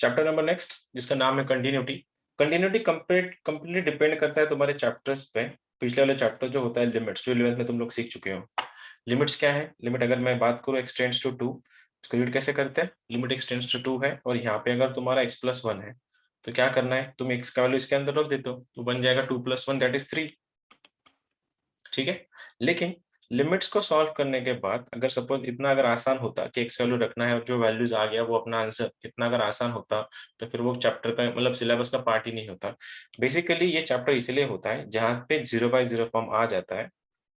Chapter number next, जिसका नाम है कंटिन्यूटी। कंटिन्यूटी कंप्लीटली डिपेंड करता है तुम्हारे चैप्टर्स पे। पिछले वाले चैप्टर जो होता है लिमिट्स, जो 11th में तुम लोग सीख चुके हो। लिमिट्स क्या है? लिमिट अगर मैं बात करूँ एक्सटेंड्स टू 2, इसको रीड कैसे करते हैं? लिमिट एक्सटेंड्स टू 2 है और यहाँ पे अगर तुम्हारा x+1 है तो क्या करना है, तुम x का वैल्यू इसके अंदर रख देते हो तो बन जाएगा 2+1 दैट इज 3। ठीक है, लेकिन लिमिट्स को सॉल्व करने के बाद अगर सपोज इतना अगर आसान होता कि एक्स वैल्यू रखना है और जो वैल्यूज आ गया वो अपना आंसर, इतना अगर आसान होता तो फिर वो चैप्टर का मतलब सिलेबस का पार्ट ही नहीं होता। बेसिकली ये चैप्टर इसलिए होता है जहाँ पे 0/0 फॉर्म आ जाता है।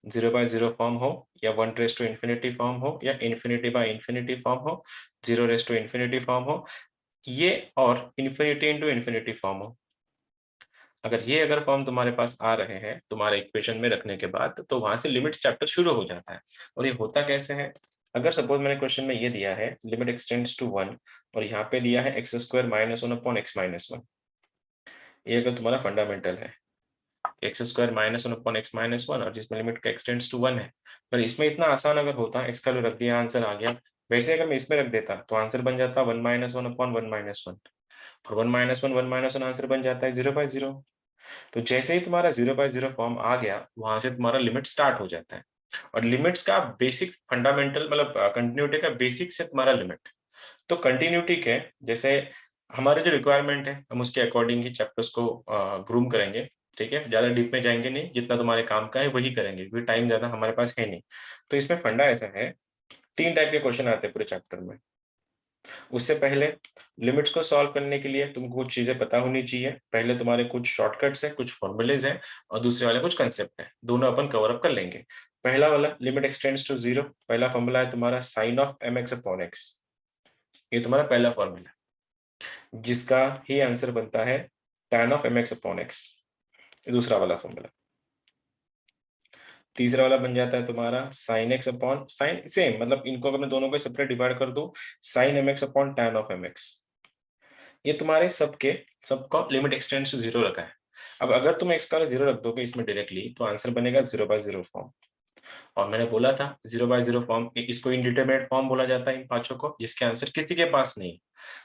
0/0 फॉर्म हो या 1 to ∞ फॉर्म हो या ∞/∞ फॉर्म हो, 0 to ∞ फॉर्म हो, ये और ∞ into ∞ फॉर्म हो। अगर फॉर्म तुम्हारे पास आ रहे हैं तुम्हारे इक्वेशन में रखने के बाद, तो वहां से लिमिट्स चैप्टर शुरू हो जाता है। और ये होता कैसे है? अगर सपोज मैंने क्वेश्चन में ये दिया है लिमिट एक्सटेंड्स टू 1 और यहाँ पे दिया है x² - 1/(x-1), ये अगर तुम्हारा फंडामेंटल है x² - 1/(x-1) और जिसमें लिमिट का एक्सटेंड्स टू 1 है। पर इसमें इतना आसान अगर होता, x का वैल्यू रख दिया आंसर आ गया। वैसे अगर मैं इसमें रख देता तो आंसर बन जाता 1 - 1/(1-1) और 1 - 1 आंसर बन जाता है 0/0। तो जैसे ही तुम्हारा 0/0 फॉर्म आ गया, वहां से तुम्हारा लिमिट स्टार्ट हो जाता है। और लिमिट्स का बेसिक फंडामेंटल मतलब कंटिन्यूटी का बेसिक से तुम्हारा लिमिट। तो कंटिन्यूटी के जैसे हमारे जो रिक्वायरमेंट है हम उसके अकॉर्डिंग ही चैप्टर्स को ग्रूम करेंगे। ठीक है, ज्यादा डीप में जाएंगे नहीं, जितना तुम्हारे काम का है वही करेंगे क्योंकि टाइम ज्यादा हमारे पास है नहीं। तो इसमें फंडा ऐसा है, 3 टाइप के क्वेश्चन आते हैं पूरे चैप्टर में। उससे पहले लिमिट्स को सॉल्व करने के लिए तुमको कुछ चीजें पता होनी चाहिए। पहले तुम्हारे कुछ शॉर्टकट्स हैं, कुछ फॉर्मूलेज हैं और दूसरे वाले कुछ कंसेप्ट हैं। दोनों अपन कवर अप कर लेंगे। पहला वाला लिमिट एक्सटेंड्स टू 0, पहला फॉर्मूला है तुम्हारा sin of mx/x। ये तुम्हारा पहला फॉर्मूला है जिसका ही आंसर बनता है tan of mx/x। ये दूसरा वाला फॉर्मूला। तीसरा वाला बन जाता है तुम्हारा sin x upon sine same, मतलब इनको अगर मैं दोनों को सेपरेट डिवाइड कर दूं, sin mx upon tan of mx। ये तुम्हारे सबका लिमिट एक्सटेंड्स टू 0 रखा है। अब अगर तुम x का 0 रख दोगे इसमें डायरेक्टली तो आंसर बनेगा 0/0 फॉर्म। और मैंने बोला था 0/0 फॉर्म, इसको इनडिटरमिनेट फॉर्म बोला जाता है इन पांचों को, जिसके आंसर किसी के पास नहीं।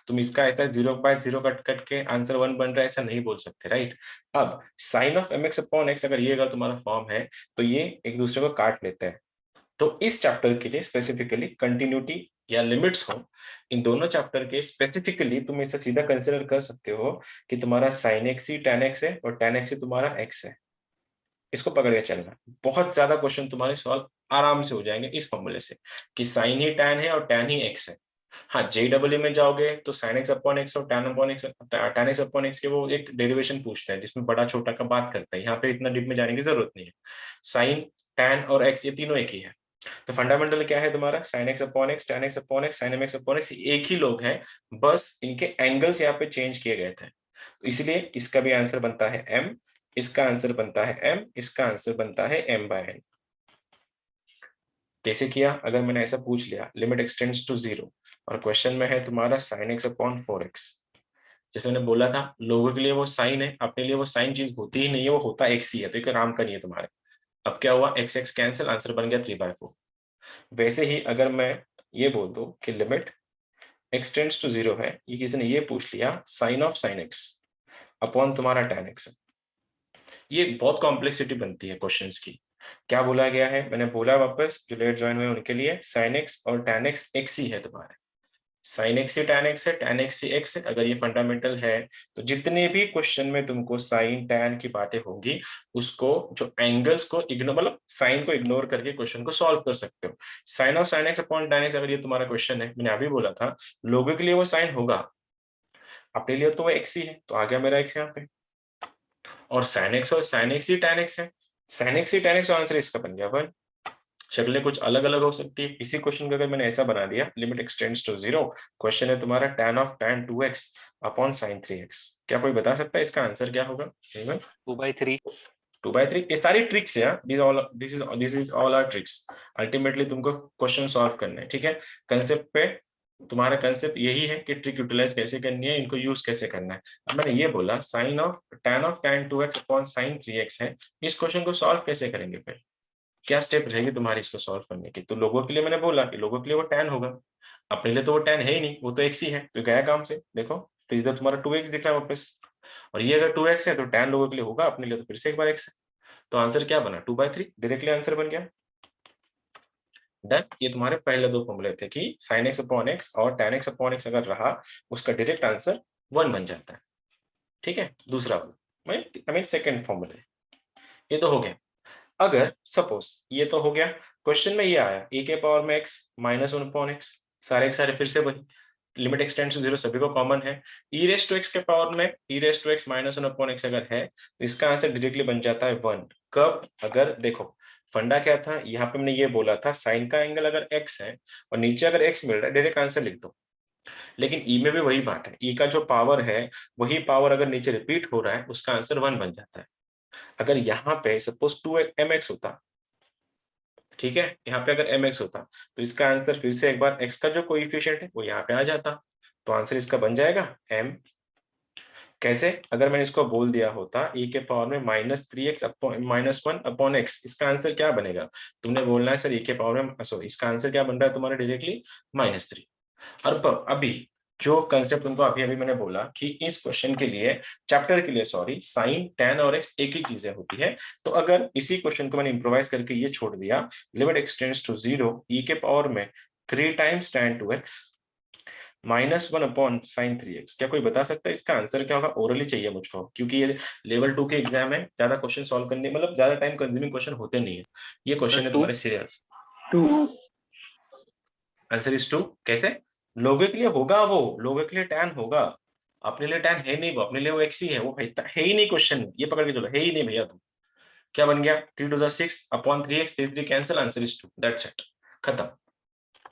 तुम इसका ऐसा 0/0 कट कट के आंसर 1 बन रहा है ऐसा नहीं बोल सकते, राइट? अब साइन ऑफ mx/x अगर ये अगर तुम्हारा फॉर्म है तो ये एक दूसरे को काट लेते हैं। तो इस चैप्टर के लिए स्पेसिफिकली कंटिन्यूटी या लिमिट्स हो, इन दोनों चैप्टर के स्पेसिफिकली तुम इसे सीधा कंसिडर कर सकते हो कि तुम्हारा sin x ही tan x है और tan x ही तुम्हारा x है। इसको पकड़ के चलना, बहुत ज्यादा क्वेश्चन तुम्हारे सॉल्व आराम से हो जाएंगे इस फॉर्मूले से कि sin ही tan है और tan ही x है। हाँ, JEE में जाओगे तो sin x/x और tan x अपॉन x के वो एक डेरिवेशन पूछते हैं जिसमें बड़ा छोटा का बात करते हैं। यहाँ पे इतना डीप में जाने की जरूरत नहीं है। साइन, tan और x ये तीनों एक ही है। तो फंडामेंटल क्या है तुम्हारा sin x/x, tan x/x, sin mx/x, एक ही लोग हैं, बस इनके एंगल्स यहाँ पे चेंज किए गए थे। तो इसलिए इसका भी आंसर बनता है m, इसका आंसर बनता है m, इसका आंसर बनता है m/n। कैसे किया? अगर मैंने ऐसा पूछ लिया लिमिट एक्सटेंड्स टू 0 और क्वेश्चन में है तुम्हारा sin x/4x। जैसे मैंने बोला था लोगों के लिए वो साइन है, अपने लिए वो साइन चीज होती ही नहीं है, वो होता x ही है, तो एक काम का नहीं है तुम्हारे। अब क्या हुआ, x x कैंसिल, आंसर बन गया 3/4। वैसे ही अगर मैं ये बोल दूं कि लिमिट एक्सटेंड्स टू 0 है, ये किसी ने ये पूछ लिया sine of sin x upon तुम्हारा tan x, ये बहुत कॉम्प्लेक्सिटी बनती है क्वेश्चंस की। क्या बोला गया है? मैंने बोला वापस, जो लेट ज्वाइन हुए उनके लिए sin x और tan x x ही है तुम्हारे। sin x ही tan x है, tan x ही x है। अगर ये फंडामेंटल है तो जितने भी क्वेश्चन में तुमको साइन tan की बातें होंगी, उसको जो एंगल्स को इग्नोर मतलब साइन को इग्नोर करके क्वेश्चन को सॉल्व कर सकते हो। Sine of sin x upon tan x, अगर ये तुम्हारा क्वेश्चन है, मैंने अभी बोला था लोगों के लिए वो साइन होगा, अपने लिए तो वो x ही है, तो आ गया मेरा x यहाँ पे। और sin x और sin x ही tan x है, sin x ही tan x, आंसर इसका बन गया 1। शक्लें कुछ अलग अलग हो सकती है। इसी क्वेश्चन को अगर मैंने ऐसा बना दिया लिमिट एक्सटेंड्स टू 0, क्वेश्चन है तुम्हारा tan 2x upon sin 3x, क्या कोई बता सकता है इसका आंसर क्या होगा? 2/3। 2/3। ये सारी ट्रिक्स है, this is all our tricks. Ultimately तुमको क्वेश्चन सॉल्व करना है, ठीक है? कंसेप्ट पे तुम्हारा कंसेप्ट यही है कि ट्रिक यूटिलाइज कैसे करनी है, इनको यूज कैसे करना है। अब मैंने ये बोला tan 2x upon sin 3x है, इस क्वेश्चन को सॉल्व कैसे करेंगे फिर? क्या स्टेप रहेगी तुम्हारी इसको सॉल्व करने की? तो लोगों के लिए मैंने बोला कि लोगों के लिए वो tan होगा, अपने लिए तो वो tan है ही नहीं, वो तो x ही है, तो गया काम से। देखो तो इधर तुम्हारा 2x दिख रहा है वापस, और ये अगर 2x है तो tan लोगों के लिए होगा, अपने लिए तो फिर से एक बार x है, तो आंसर क्या बना 2/3, डायरेक्टली आंसर बन गया। डन। ये तुम्हारे पहले दो फॉर्मूले थे कि sin x अपॉन x और tan x अपॉन x अगर रहा उसका डायरेक्ट आंसर 1 बन जाता है। ठीक है, दूसरा आई मीन सेकंड फॉर्मूले, ये तो हो गया। अगर सपोज ये तो हो गया, क्वेश्चन में ये आया e के पावर में x माइनस 1 अपॉन x, सारे के सारे फिर से वही, लिमिट एक्सटेंड्स टू 0 सभी को कॉमन है, e रेस टू x के पावर में e raise to x minus 1 upon x अगर है तो इसका आंसर डायरेक्टली बन जाता है 1। कब? अगर देखो फंडा क्या था, यहाँ पे हमने ये बोला था साइन का एंगल अगर x है और नीचे अगर x मिल रहा है डायरेक्ट आंसर लिख दो, लेकिन ई में भी वही बात है, ई का जो पावर है वही पावर अगर नीचे रिपीट हो रहा है उसका आंसर 1 बन जाता है। अगर यहाँ पे सपोज 2mx होता, ठीक है, यहाँ पे अगर mx होता तो इसका आंसर फिर से एक बार x का जो कोएफिशिएंट है वो यहाँ पे आ जाता, तो आंसर इसका बन जाएगा m। कैसे? अगर मैंने इसको बोल दिया होता e के पावर में -3x माइनस 1 अपॉन x, इसका आंसर क्या बनेगा? तुमने बोलना है सर e के पावर में, सॉरी इसका आंसर क्या बन रहा है तुम्हारा डायरेक्टली -3। और अभी जो कंसेप्ट तुमको अभी अभी मैंने बोला कि इस क्वेश्चन के लिए, चैप्टर के लिए सॉरी, साइन tan और x एक ही चीजें होती है, तो अगर इसी क्वेश्चन को मैंने इंप्रोवाइज करके ये छोड़ दिया, लिमिट एक्सटेंड्स टू 0 e के पावर में 3 times tan 2x -1 upon sin 3x, क्या कोई बता सकता है इसका आंसर क्या होगा? ओरली चाहिए मुझको, क्योंकि ये लेवल 2 के एग्जाम है, ज्यादा क्वेश्चन सॉल्व करने मतलब ज्यादा टाइम कंज्यूमिंग क्वेश्चन होते नहीं है, ये क्वेश्चन है तुम्हारे सीरियस। 2 answer is 2। कैसे? लोगों के लिए होगा, वो लोगों के लिए tan होगा, अपने लिए tan है नहीं, वो अपने लिए वो x ही है, वो है ही नहीं क्वेश्चन, ये पकड़ के चलो, है ही नहीं भैया। तुम क्या बन गया 3 two 6 upon 3x, 3 cancel, answer is 2, that's it, खत्म।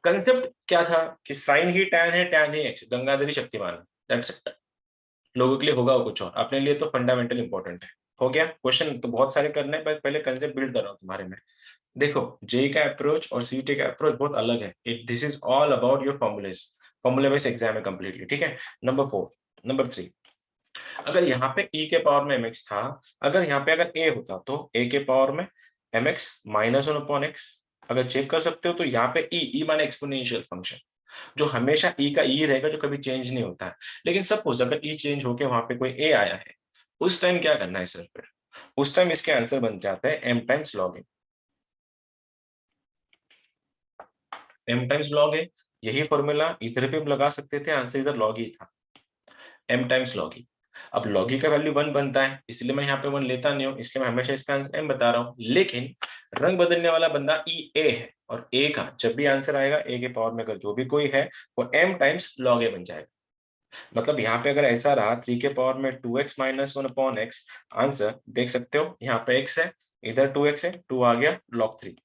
कंसेप्ट क्या था कि साइन ही tan है, tan ही x, गंगाधरी शक्तिमान, दैट्स इट। लोगों के लिए होगा वो कुछ और, अपने लिए तो फंडामेंटल इंपॉर्टेंट है। हो गया, क्वेश्चन तो बहुत सारे करने हैं, पहले कंसेप्ट बिल्ड कर रहा हूं तुम्हारे में। देखो जेई का अप्रोच और सीईटी का अप्रोच बहुत अलग है, it this is all about your formulas, फॉर्मूले बेस्ड एग्जाम है कंप्लीटली, ठीक है। नंबर 4, नंबर 3, अगर यहाँ पे e के पावर में mx था, अगर यहाँ पे अगर a होता तो a के पावर में mx -1 अपॉन x, अगर चेक कर सकते हो तो यहाँ पे e माने एक्सपोनेंशियल फंक्शन, जो हमेशा e का e रहेगा, जो कभी चेंज नहीं होता है। लेकिन सपोज अगर e चेंज होके वहां पे कोई a आया है, उस टाइम क्या करना है सर? फिर उस टाइम इसके आंसर बन जाते हैं m times log a, m times log a, यही फॉर्मूला इधर भी हम लगा सकते थे, आंसर इधर log ही था, m टाइम्स log e। अब log e का वैल्यू 1 बनता है, इसलिए मैं यहाँ पे 1 लेता नहीं हूँ, इसलिए मैं हमेशा इसका आंसर m बता रहा हूँ। लेकिन रंग बदलने वाला बंदा e a है, और a का जब भी आंसर आएगा a के पावर में अगर जो भी कोई है वो m टाइम्स log a बन जाएगा। मतलब यहाँ पे अगर ऐसा रहा 3 के पावर में 2x minus 1 upon x, answer देख सकते हो यहाँ पे x है, इधर 2x है, 2 आ गया log 3,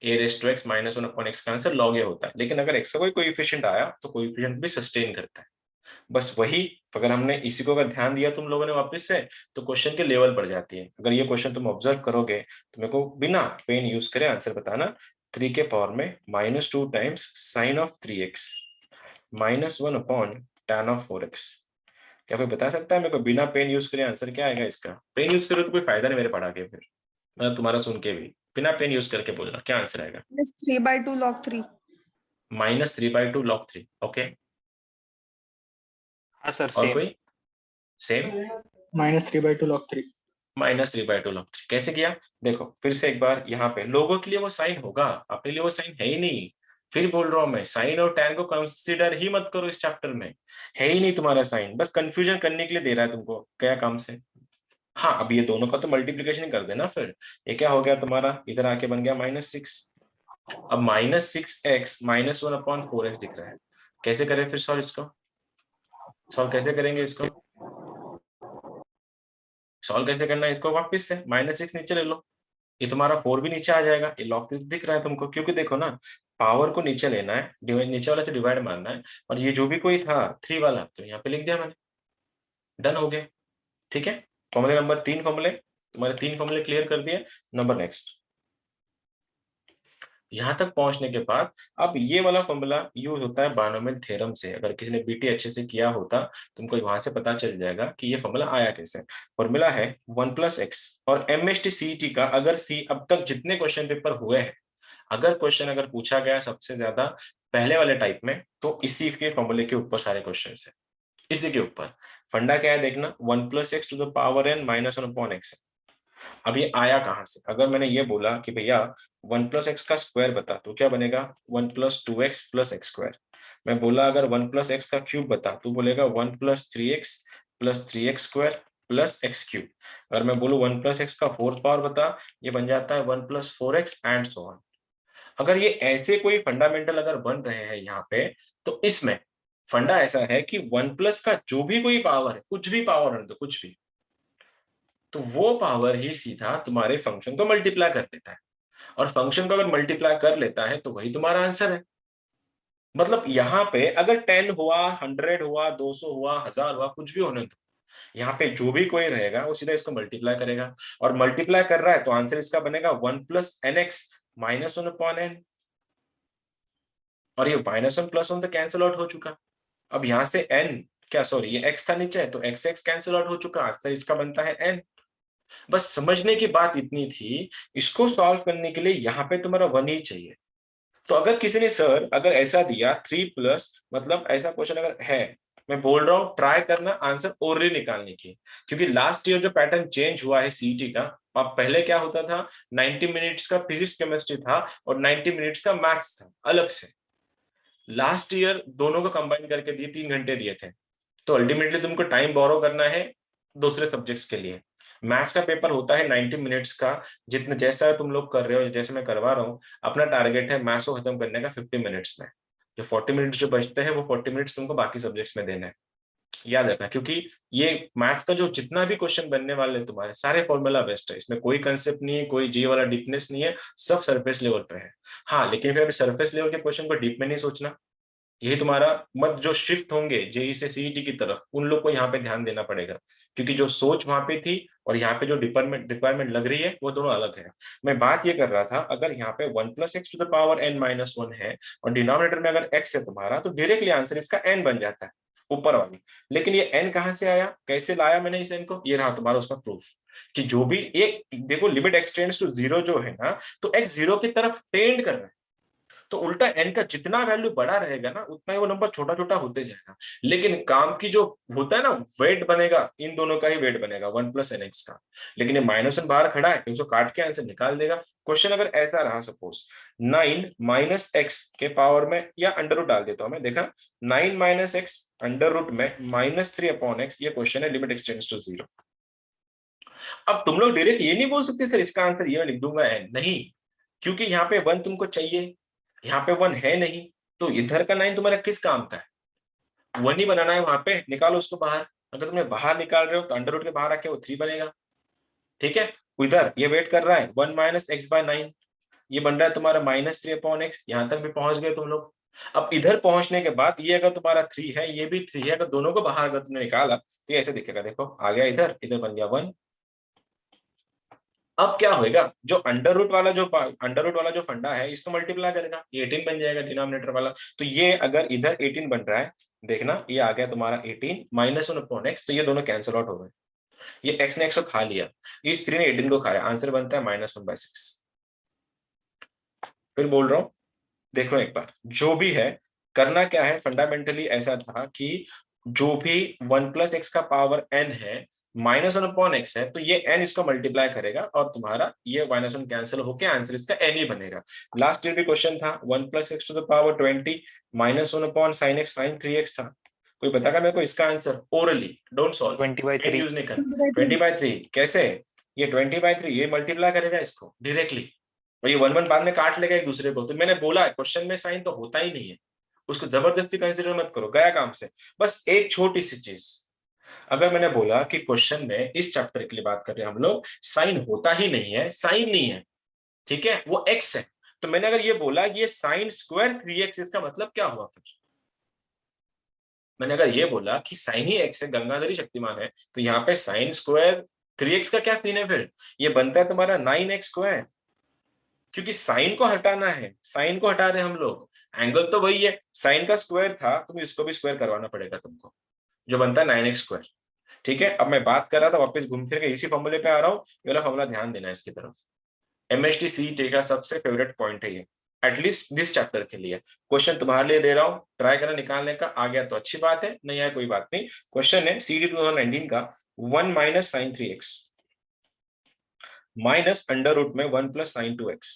a raise to x minus 1 upon x का आंसर log a होता है। लेकिन अगर x का कोई कोएफिशिएंट आया तो कोएफिशिएंट भी सस्टेन करता है, बस वही। अगर हमने इसी को अगर ध्यान दिया तुम लोगों ने वापस से, तो क्वेश्चन के लेवल बढ़ जाती है। अगर ये क्वेश्चन तुम ऑब्जर्व करोगे तो मेरे को बिना पेन यूज करे आंसर बताना, 3 के पावर में -2 times sign of 3x -1 upon tan of 4x, क्या कोई बता सकता है मेरे को बिना पेन यूज करे आंसर क्या आएगा इसका? पेन यूज करो तो कोई फायदा नहीं मेरे पढ़ा के, फिर मैं तुम्हारा सुन के भी, बिना पेन यूज करके बोलना क्या आंसर आएगा। -3/2 log 3। -3/2 log 3, okay. हाँ सर, और सेम। कोई? Same, -3/2 log 3। -3/2 log 3 कैसे किया? देखो फिर से एक बार, यहाँ पे लोगों के लिए वो साइन होगा, अपने लिए वो साइन है ही नहीं। फिर बोल रहा हूं मैं, साइन और टैन को कंसीडर ही मत करो इस चैप्टर में, है ही नहीं तुम्हारा साइन, बस कंफ्यूजन करने के लिए दे रहा है तुमको, क्या काम से। हाँ, अब ये दोनों का तो मल्टीप्लीकेशन कर देना फिर, ये क्या हो गया तुम्हारा, इधर आके बन गया -6। अब -6x -1 अपॉन 4x दिख रहा है, कैसे करें फिर सॉल्व इसको? सॉल्व कैसे करेंगे इसको? सॉल्व कैसे करना है इसको? वापस से -6 नीचे ले लो, ये तुम्हारा 4 भी नीचे आ जाएगा, ये लॉग दिख रहा है तुमको, क्योंकि देखो ना, पावर को नीचे लेना है, डिवाइड नीचे वाला से डिवाइड मारना है, और ये जो भी कोई था 3 वाला तो यहाँ पे लिख दिया मैंने, डन हो गया। ठीक है, फॉर्मूले नंबर 3, फॉर्मूले तुम्हारे 3 फॉर्मूले क्लियर कर दिए। नंबर नेक्स्ट, यहां तक पहुंचने के बाद अब ये वाला फॉर्मूला यूज होता है बायनोमियल थ्योरम से, अगर किसी ने बीटी अच्छे से किया होता तुमको वहां से पता चल जाएगा कि ये फॉर्मूला आया कैसे। फॉर्मूला है 1 + x, और एमएसटी सीईटी का अगर सी अब तक जितने क्वेश्चन पेपर हुए हैं, अगर क्वेश्चन अगर पूछा गया सबसे ज्यादा पहले वाले टाइप में, तो इसी के फॉर्मूले के ऊपर सारे क्वेश्चन है। इसी के ऊपर फंडा क्या है देखना, 1 + x to the power n minus 1 upon x है। अब ये आया कहां से? अगर मैंने ये बोला कि भैया 1 + x का स्क्वायर बता, तो क्या बनेगा 1 + 2x + x स्क्वायर। मैं बोला अगर 1 + x का क्यूब बता, तो बोलेगा 1 + 3x + 3x square + x cube. अगर मैं बोलूं 1 + x का फोर्थ पावर बता, ये बन जाता है 1 + 4x एंड सो ऑन। अगर ये ऐसे कोई फंडामेंटल अगर बन रहे हैं यहाँ पे, तो इसमें फंडा ऐसा है कि 1 प्लस का जो भी कोई पावर है, कुछ भी पावर है तो कुछ भी, तो वो पावर ही सीधा तुम्हारे फंक्शन को मल्टीप्लाई कर लेता है, और फंक्शन को अगर मल्टीप्लाई कर लेता है तो वही तुम्हारा आंसर है। मतलब यहाँ पे अगर 10 हुआ, 100 हुआ, 200 हुआ, 1000 हुआ, कुछ भी होने दो, यहाँ पे जो भी कोई रहेगा वो सीधा इसको मल्टीप्लाई करेगा, और मल्टीप्लाई कर रहा है तो आंसर इसका बनेगा 1 + nx माइनस 1 अपॉन n। और ये -1 + 1 तो कैंसिल आउट हो चुका। अब यहाँ से n, क्या सॉरी ये x था नीचे, तो x x कैंसिल आउट हो चुका, आंसर इसका बनता है n। बस समझने की बात इतनी थी, इसको सॉल्व करने के लिए यहाँ पे तुम्हारा 1 ही चाहिए। तो अगर किसी ने सर अगर ऐसा दिया 3 प्लस, मतलब ऐसा क्वेश्चन अगर है, मैं बोल रहा हूँ ट्राई करना आंसर ओरली निकालने की, क्योंकि लास्ट ईयर जो पैटर्न चेंज हुआ है सीईटी का। अब पहले क्या होता था, 90 मिनट्स का फिजिक्स केमिस्ट्री था और 90 मिनट्स का मैथ्स था अलग से। लास्ट ईयर दोनों को कंबाइन करके दिए, 3 घंटे दिए थे। तो अल्टीमेटली तुमको टाइम बोरो करना है दूसरे सब्जेक्ट्स के लिए। मैथ्स का पेपर होता है 90 मिनट्स का, जितना जैसा तुम लोग कर रहे हो, जैसे मैं करवा रहा हूँ, अपना टारगेट है मैथ्स को खत्म करने का 50 मिनट्स में। जो 40 मिनट्स जो बचते हैं वो 40 मिनट्स तुमको बाकी सब्जेक्ट्स में देना है। याद रखना, क्योंकि ये मैथ्स का जो जितना भी क्वेश्चन बनने वाले हैं तुम्हारे, सारे फॉर्मूला बेस्ड है, इसमें कोई कंसेप्ट नहीं है, कोई जी वाला डीपनेस नहीं है, सब सरफेस लेवल पे है। हाँ, लेकिन फिर अभी सरफेस लेवल के क्वेश्चन को डीप में नहीं सोचना। यही तुम्हारा मत जो शिफ्ट होंगे जेई से सीईटी की तरफ, उन लोग को यहाँ पे ध्यान देना पड़ेगा, क्योंकि जो सोच वहां पे थी और यहाँ पे जो रिक्वायरमेंट लग रही है वो दोनों अलग है। मैं बात ये कर रहा था, अगर यहाँ पे 1 + x to the power n minus 1 है और डिनोमिनेटर में अगर x है तुम्हारा, तो डायरेक्टली आंसर इसका n बन जाता है, ऊपर वाली। लेकिन ये n कहां से आया, कैसे लाया मैंने इस n को, ये रहा तुम्हारा उसका प्रूफ, कि जो भी ये देखो लिमिट x टेंड्स टू 0 जो है ना, तो x 0 की तरफ टेंड कर रहा है। तो उल्टा n का जितना वैल्यू बड़ा रहेगा ना, उतना ही वो नंबर छोटा छोटा होते जाएगा। लेकिन काम की जो होता है ना वेट बनेगा, इन दोनों का ही वेट बनेगा 1 + nx का। लेकिन ये -1 बाहर खड़ा है, तो इसको काट के आंसर निकाल देगा। क्वेश्चन अगर ऐसा रहा, सपोज 9 - x के पावर में, या अंडर रूट डाल देता हूं मैं, देखा 9 - x अंडर रूट में -3 अपॉन x, ये क्वेश्चन है लिमिट x टेंड्स टू 0। अब तुम लोग डायरेक्ट ये नहीं बोल सकते सर इसका आंसर ये लिख दूंगा n, नहीं, क्योंकि यहाँ पे 1 तुमको चाहिए, यहाँ पे 1 है नहीं, तो इधर का 9 तुम्हारा किस काम का है, 1 ही बनाना है, वहां पे निकालो उसको बाहर। अगर तुमने बाहर निकाल रहे हो तो अंडर रूट के बाहर आके वो 3 बनेगा। ठीक है, इधर ये वेट कर रहा है 1 - x/9, ये बन रहा है तुम्हारा -3 अपॉन x, यहां तक भी पहुंच गए तुम लोग। अब इधर पहुंचने के बाद ये अगर तुम्हारा 3 है, ये भी 3 है, अगर दोनों को बाहर अगर तुमने निकाला तो ये ऐसे दिखेगा, देखो आ गया इधर, इधर बन गया 1। अब क्या होएगा, जो अंडर रूट वाला जो फंडा है, इसको मल्टीप्लाई करेगा, ये 18 बन जाएगा डिनोमिनेटर वाला। तो ये अगर इधर 18 बन रहा है, देखना ये आ गया तुम्हारा 18 -1 अपॉन x, तो ये दोनों कैंसिल आउट हो गए। ये x ने x को खा लिया, इस 3 ने 18 को खाया, आंसर बनता है -1/6। फिर बोल रहा हूं, देखो एक बार, जो भी है करना क्या है, फंडामेंटली ऐसा था कि जो भी 1 + x का पावर n है, -1 अपॉन x है, तो ये n इसको मल्टीप्लाई करेगा और तुम्हारा ये -1 कैंसिल होके आंसर इसका n ही बनेगा। लास्ट ईयर भी क्वेश्चन था 1 + x to the power 20 -1 upon sin x sin 3x था। कोई बताएगा मेरे को इसका answer orally, don't solve, 20/3। Use नहीं करना। 20/3 कैसे, ये 20/3 ये मल्टीप्लाई करेगा इसको डायरेक्टली, और ये 1 1 बाद में काट लेगा एक दूसरे को। तो मैंने बोला क्वेश्चन में साइन तो होता ही नहीं है, उसको जबरदस्ती कंसीडर मत करो, गया काम से। बस एक छोटी सी चीज, अगर मैंने बोला कि क्वेश्चन में इस चैप्टर के लिए बात कर रहे हैं हम लोग, साइन होता ही नहीं है, साइन नहीं है, ठीक है, वो एक्स है। तो मैंने अगर ये बोला ये साइन स्क्वायर 3x, इसका मतलब क्या हुआ फिर, मैंने अगर ये बोला कि साइन ही एक्स है, गंगाधरी शक्तिमान है, तो यहाँ पे साइन स्क्वायर 3x का क्या सीन है, फिर ये बनता है तुम्हारा 9x², क्योंकि साइन को हटाना है, साइन को हटा रहे हैं हम लोग, एंगल तो वही है, साइन का स्क्वायर था, तुम इसको भी स्क्वायर करवाना पड़ेगा तुमको, जो बनता है 9x²। ठीक है, अब मैं बात कर रहा था, वापस घूम फिर के इसी फॉर्मूले पे आ रहा हूँ, ये वाला फॉर्मूला ध्यान देना है इसकी तरफ। एमएसटी सीईटी का सबसे फेवरेट पॉइंट है ये, एटलीस्ट दिस चैप्टर के लिए। क्वेश्चन तुम्हारे लिए दे रहा हूं, ट्राई करना निकालने का। आ गया तो अच्छी बात है, नहीं आया कोई बात नहीं। क्वेश्चन है CD 2019 का 1 minus sine 3x minus under root में 1 प्लस साइन 2x।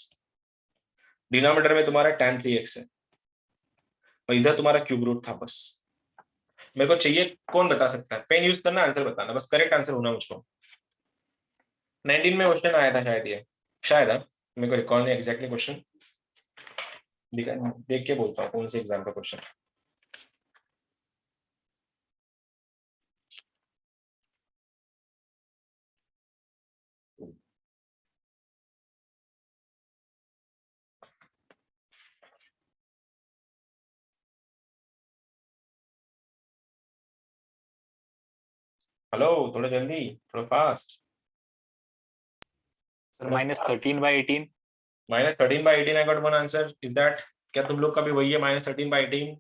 डिनोमिनेटर में तुम्हारा tan 3x है और इधर तुम्हारा क्यूब रूट था। बस मेरे को चाहिए, कौन बता सकता है? पेन यूज करना, आंसर बताना, बस करेक्ट आंसर होना मुझको। 19 में क्वेश्चन आया था शायद ये, शायद मेरे को रिकॉल नहीं एग्जैक्टली क्वेश्चन, देख के बोलता हूँ कौन से एग्जाम का क्वेश्चन। हेलो, थोड़ा जल्दी, थोड़ा fast. -13/18। -13/18 I got one answer. Is that, क्या तुम लोग का भी वही है -13/18?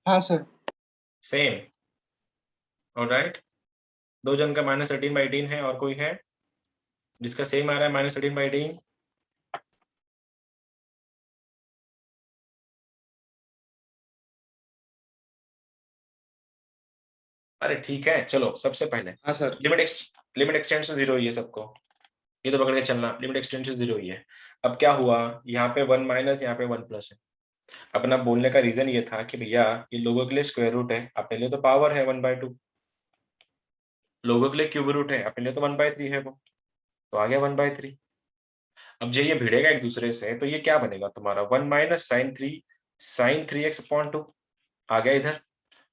हाँ सर। Same, alright. दो जन का -13/18 है, और कोई है जिसका सेम आ रहा है -13/18? अरे ठीक है, चलो सबसे पहले हाँ सर। लिमिट एक्सटेंड से 0 ही है सबको, ये तो पकड़ के चलना। लिमिट एक्सटेंड से 0 ही है। अब क्या हुआ, यहाँ पे 1 माइनस, यहाँ पे 1 प्लस है। अपना बोलने का रीजन ये था कि भैया ये लोगों के लिए स्क्वायर रूट है, अपने लिए तो पावर है 1/2। लोगों के लिए क्यूब रूट है, अपने लिए तो 1/3 है वो, तो आ गया 1/3। अब जो ये भिड़ेगा एक दूसरे से, तो ये क्या बनेगा तुम्हारा 1 माइनस साइन 3x/2 आ गया इधर।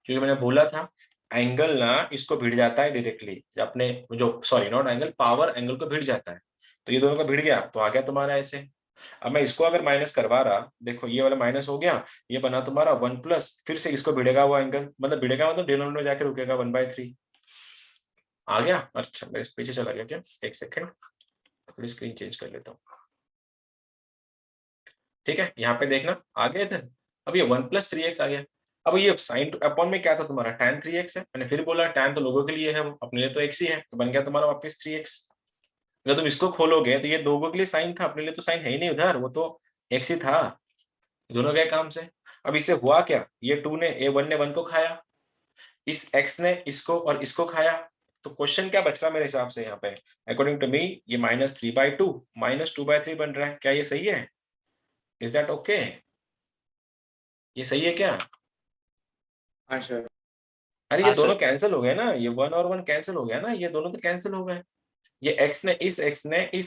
क्योंकि मैंने बोला था एंगल ना इसको भिड़ जाता है डायरेक्टली, अपने जो sorry naught angle, power angle को भिड़ जाता है। तो ये दोनों का भिड़ गया तो आ गया तुम्हारा ऐसे। अब मैं इसको अगर माइनस करवा रहा, देखो ये वाला माइनस हो गया, ये बना तुम्हारा 1 प्लस, फिर से इसको भिड़ेगा वो एंगल, मतलब भिड़ेगा मतलब डिनोमिनेटर में जाके रुकेगा 1/3। आ गया? अच्छा मेरे पीछे चला गया क्या, एक सेकेंड, थोड़ी स्क्रीन चेंज कर लेता हूँ। ठीक है, यहाँ पे देखना आ गया इधर। अब ये 1 प्लस 3x आ गया। अब ये साइन अपॉन में क्या था तुम्हारा tan 3x है, मैंने फिर बोला tan तो लोगों के लिए है, वो अपने लिए तो x ही है, तो बन गया तुम्हारा वापस 3x। अगर तुम इसको खोलोगे तो ये लोगों के लिए साइन था, अपने लिए तो साइन है ही नहीं उधर, वो तो x ही था। दोनों गए काम से। अब इससे हुआ क्या, ये 2 ने a1 ने 1 को खाया, इस x ने इसको और इसको खाया। तो क्वेश्चन क्या बच रहा मेरे हिसाब से यहाँ पे, अकॉर्डिंग टू मी ये -3/2 -2/3 बन रहा है। क्या ये सही है? Is that okay? ये सही है क्या? हाँ सर। अरे ये हाँ दोनों सर। कैंसिल हो गए ना, ये 1 और 1 कैंसिल हो गया ना, ये दोनों तो कैंसिल हो गए। ये x ने इस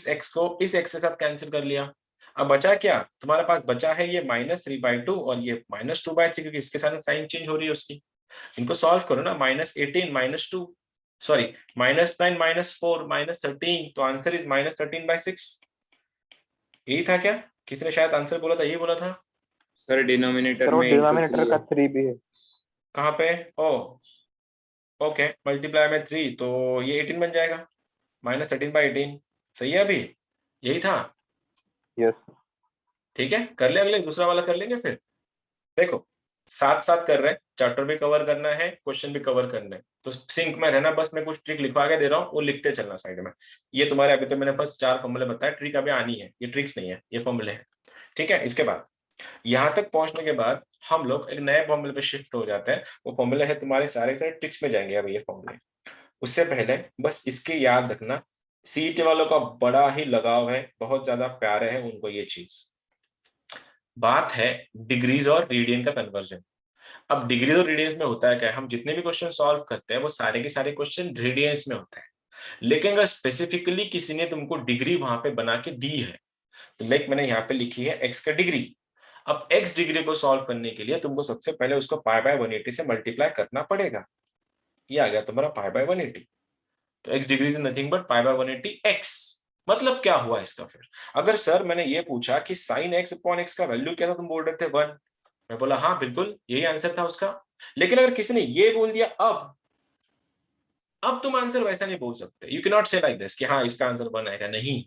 x को इस x के साथ कैंसिल कर लिया। अब बचा क्या तुम्हारे पास, बचा है ये -3/2 और ये -2/3, क्योंकि इसके साथ साइन चेंज हो रही है उसकी। इनको सॉल्व करो ना, -18 -2 सॉरी -9 -4 -13, तो आंसर इज -13/6। यही था क्या? किसी ने शायद आंसर बोला था, यही बोला था। सर डिनोमिनेटर सर वो में डिनोमिनेटर का 3 भी है। कहाँ पे? ओ ओके, मल्टीप्लाई में 3 तो ये 18 बन जाएगा, -13/18। सही है अभी? यही था। यस। ठीक है, कर ले, अगले दूसरा वाला कर लेंगे फिर। देखो साथ साथ कर रहे हैं, चैप्टर भी कवर करना है, क्वेश्चन भी कवर करना है, तो सिंक में रहना। बस मैं कुछ ट्रिक लिखवा के दे रहा हूँ, वो लिखते चलना साइड में। ये तुम्हारे अभी तो मैंने बस 4 फॉर्मूले बताए, ट्रिक अभी आनी है, ये ट्रिक्स नहीं है, ये फॉर्मूले हैं। ठीक है, इसके बाद यहाँ तक पहुंचने के बाद हम लोग एक नए फॉर्मूले पे शिफ्ट हो जाते हैं। वो फॉर्मूले है तुम्हारे सारे के सारे ट्रिक्स में जाएंगे अभी ये फॉर्मूले। उससे पहले बस इसके याद रखना, सीईटी वालों का बड़ा ही लगाव है, बहुत ज्यादा प्यारे है उनको ये चीज। बात है डिग्रीज और रेडियन का कन्वर्जन। अब डिग्री और रेडियंस में होता है क्या, हम जितने भी क्वेश्चन सॉल्व करते हैं वो सारे के सारे क्वेश्चन रेडियंस में होते हैं। लेकिन अगर स्पेसिफिकली किसी ने तुमको डिग्री वहां पे बना के दी है, तो लाइक मैंने यहाँ पे लिखी है x का डिग्री। अब x डिग्री को सॉल्व करने के लिए तुमको सबसे पहले उसको π/180 से मल्टीप्लाई करना पड़ेगा। ये आ गया तुम्हारा π/180। तो x degree is nothing but π/180x। मतलब क्या हुआ इसका फिर, अगर सर मैंने ये पूछा कि sin x/x का वैल्यू क्या था, तुम बोल रहे थे 1, मैं बोला हाँ बिल्कुल यही आंसर था उसका। लेकिन अगर किसी ने ये बोल दिया अब तुम आंसर वैसा नहीं बोल सकते। यू कैन नॉट से लाइक दिस कि हाँ इसका आंसर 1 आएगा, नहीं।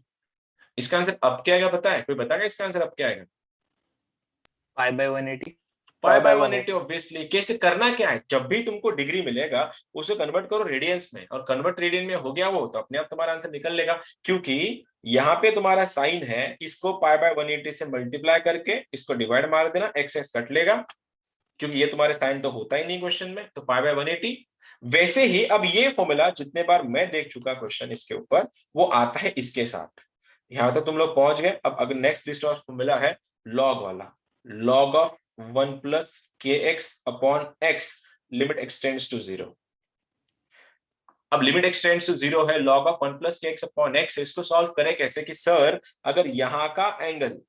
इसका आंसर अब क्या आएगा पता है? कोई बताएगा इसका आंसर अब क्या आएगा? π/180। π/180 ऑब्वियसली। कैसे करना क्या है, जब भी तुमको डिग्री मिलेगा उसको कन्वर्ट करो रेडियंस में, और कन्वर्ट रेडियन में हो गया वो, तो अपने आप तुम्हारा आंसर निकल लेगा। क्योंकि यहाँ पे तुम्हारा साइन है, इसको पाई बाय 180 से मल्टीप्लाई करके इसको डिवाइड मार देना, एक्स एक्स कट लेगा, क्योंकि ये तुम्हारे साइन तो होता ही नहीं क्वेश्चन में, तो पाई बाय 180। वैसे ही अब ये फॉर्मूला जितने बार मैं देख चुका क्वेश्चन इसके ऊपर, वो आता है इसके साथ। यहां तक तुम लोग पहुंच गए। अब अगर नेक्स्ट लिस्ट ऑफ फॉर्मूला है लॉग वाला, लॉग ऑफ 1 प्लस के x upon x, limit extends to 0। अब लिमिट एक्सटेंड्स टू 0 है, लॉग ऑफ 1 प्लस के एक्स अपॉन एक्स, इसको सॉल्व करें कैसे कि सर अगर यहां का एंगल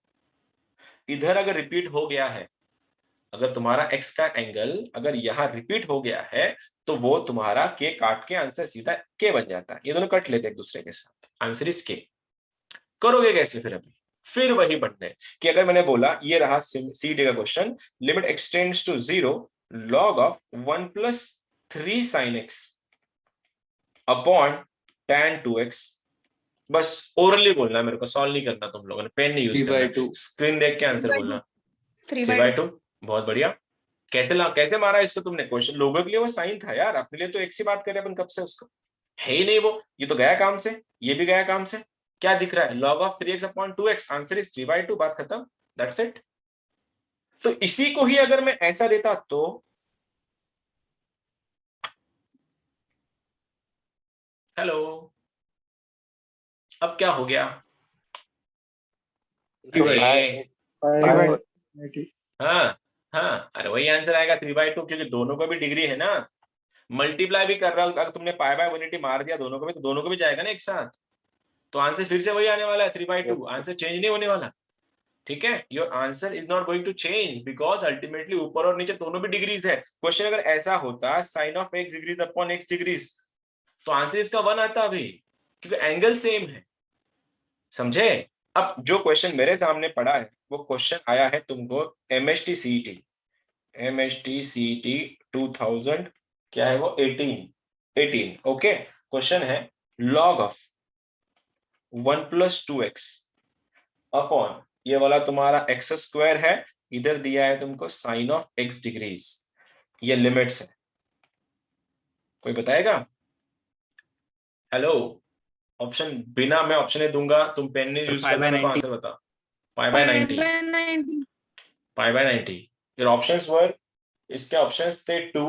इधर अगर रिपीट हो गया है, अगर तुम्हारा x का एंगल अगर यहां रिपीट हो गया है, तो वो तुम्हारा k काट के आंसर सीधा k बन जाता है। ये दोनों कट लेते हैं एक दूसरे के साथ, आंसर इज k। करोगे कैसे फिर? अभी फिर वही बनते हैं कि अगर मैंने बोला ये रहा सी डी का question, limit extends to 0 log of 1 plus 3 sine x upon tan 2x। बस ओरली बोलना है मेरे को, सॉल्व नहीं करना तुम लोगों ने, पेन नहीं यूज 3/2 करना, स्क्रीन देख के आंसर बोलना। 3/2 बहुत बढ़िया। कैसे मारा इसको तुमने? क्वेश्चन लोगों के लिए वो साइन था यार, अपने लिए तो एक सी बात कर रहे अपन कब से, उसको है ही नहीं वो, ये तो गया काम से, ये भी गया काम से। क्या दिख रहा है? log of 3x upon 2x, answer is 3/2, बात खत्म, दैट्स इट। तो इसी को ही अगर मैं ऐसा देता तो हेलो, अब क्या हो गया? हाँ हाँ, अरे वही आंसर आएगा 3/2, क्योंकि दोनों को भी डिग्री है ना, मल्टीप्लाई भी कर रहा हूं, अगर तुमने पाई बाय 180 मार दिया दोनों को भी, तो दोनों को भी जाएगा ना एक साथ, तो आंसर फिर से वही आने वाला है 3/2, आंसर चेंज नहीं होने वाला। ठीक है, your answer is not going to change because ultimately ऊपर और नीचे दोनों भी डिग्रीज है। क्वेश्चन अगर ऐसा होता sine of x degrees upon x degrees, तो आंसर इसका 1 आता अभी, क्योंकि एंगल सेम है, समझे? अब जो क्वेश्चन मेरे सामने पड़ा है वो क्वेश्चन आया है तुमको MST CET 2000, क्या है वो, 18 ओके। क्वेश्चन है log of 1 plus 2x upon, ये वाला तुम्हारा x स्क्वायर है, इधर दिया है तुमको साइन ऑफ x डिग्रीज, ये लिमिट्स है। कोई बताएगा? हेलो, ऑप्शन बिना मैं ऑप्शन दूंगा, तुम पेन नहीं यूज करना, मेरे को आंसर बताओ। Pi by 90, pi by 90। Your options were, इसके ऑप्शंस थे 2,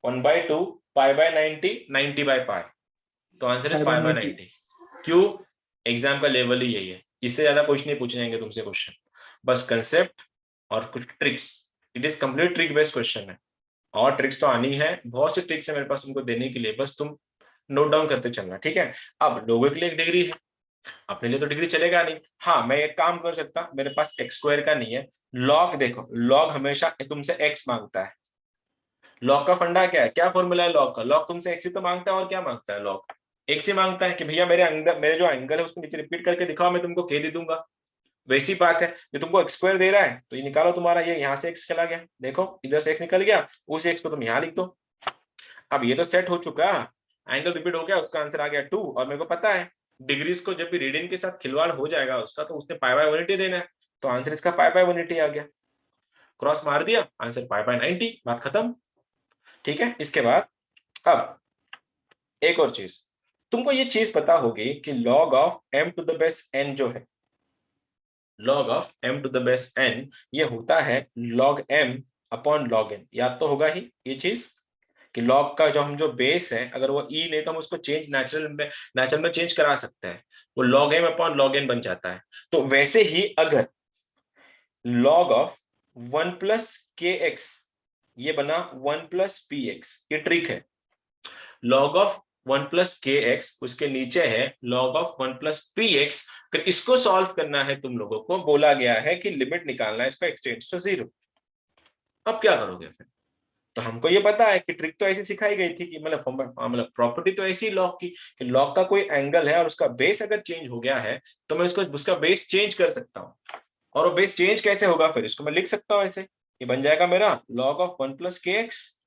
1/2, पाई बाय 90, 90 बाय पाई, तो आंसर इज पाई बाय 90। क्यों? एग्जाम का लेवल ही यही है, इससे ज्यादा कुछ नहीं पूछे जाएंगे तुमसे क्वेश्चन, बस कंसेप्ट और कुछ tricks. It is complete trick based question है, और ट्रिक्स तो आनी है, बहुत सी ट्रिक्स है मेरे पास तुमको देने के लिए, बस तुम नोट डाउन करते चलना, ठीक है? अब लोगों के लिए एक डिग्री है, अपने लिए तो डिग्री चलेगा नहीं। हाँ, मैं एक काम कर सकता, मेरे पास एक्स स्क्वायर का नहीं है, लॉग देखो, लॉग हमेशा तुमसे एक्स मांगता है। लॉग का फंडा क्या है, क्या फॉर्मूला है लॉग का? लॉग तुमसे एक्स ही तो मांगता है, और क्या मांगता है? लॉग एक्स ही मांगता है कि भैया मेरे अंदर मेरे जो एंगल है उसको नीचे रिपीट करके दिखाओ, मैं तुमको के दे दूंगा। वैसी बात है, जो तुमको एक्स स्क्वायर दे रहा है, तो ये निकालो तुम्हारा, ये यहाँ से एक्स चला गया, देखो इधर से एक्स निकल गया, उस एक्स को तुम यहाँ लिख दो। अब ये तो सेट हो चुका, एंगल रिपीट हो गया, उसका आंसर आ गया 2, और मेरे को पता है डिग्रीज को जब भी रेडियन के साथ खिलवाड़ हो जाएगा उसका, तो उसने पाई बाय 180 देना है, तो आंसर इसका पाई बाय 180 आ गया, क्रॉस मार दिया, आंसर पाई बाय 90, बात खत्म। ठीक है, इसके बाद अब एक और चीज, तुमको ये चीज पता होगी कि log of m to the base n जो है, log of m to the base n, ये होता है log m upon log n, याद तो होगा ही ये चीज कि log का जो हम जो बेस है, अगर वो e नहीं तो हम उसको चेंज नेचुरल में चेंज करा सकते हैं, वो log m upon log n बन जाता है। तो वैसे ही अगर log ऑफ 1 प्लस kx, ये बना 1 प्लस px, ये ट्रिक है। log ऑफ 1 प्लस के एक्स, उसके नीचे है log of 1 plus P x. इसको सॉल्व करना है, तुम लोगों को बोला गया है कि लिमिट निकालना है, इसका एक्सटेंड्स टू 0। अब क्या करोगे फिर? तो हमको ये पता है कि ट्रिक तो ऐसी सिखाई गई थी कि मतलब प्रॉपर्टी तो ऐसी लॉग की कि लॉग का कोई एंगल है और उसका बेस अगर चेंज हो गया है, तो मैं उसका बेस चेंज कर सकता हूँ। और वो बेस चेंज कैसे होगा? फिर इसको मैं लिख सकता हूँ ऐसे, ये बन जाएगा मेरा log ऑफ 1 प्लस के एक्स,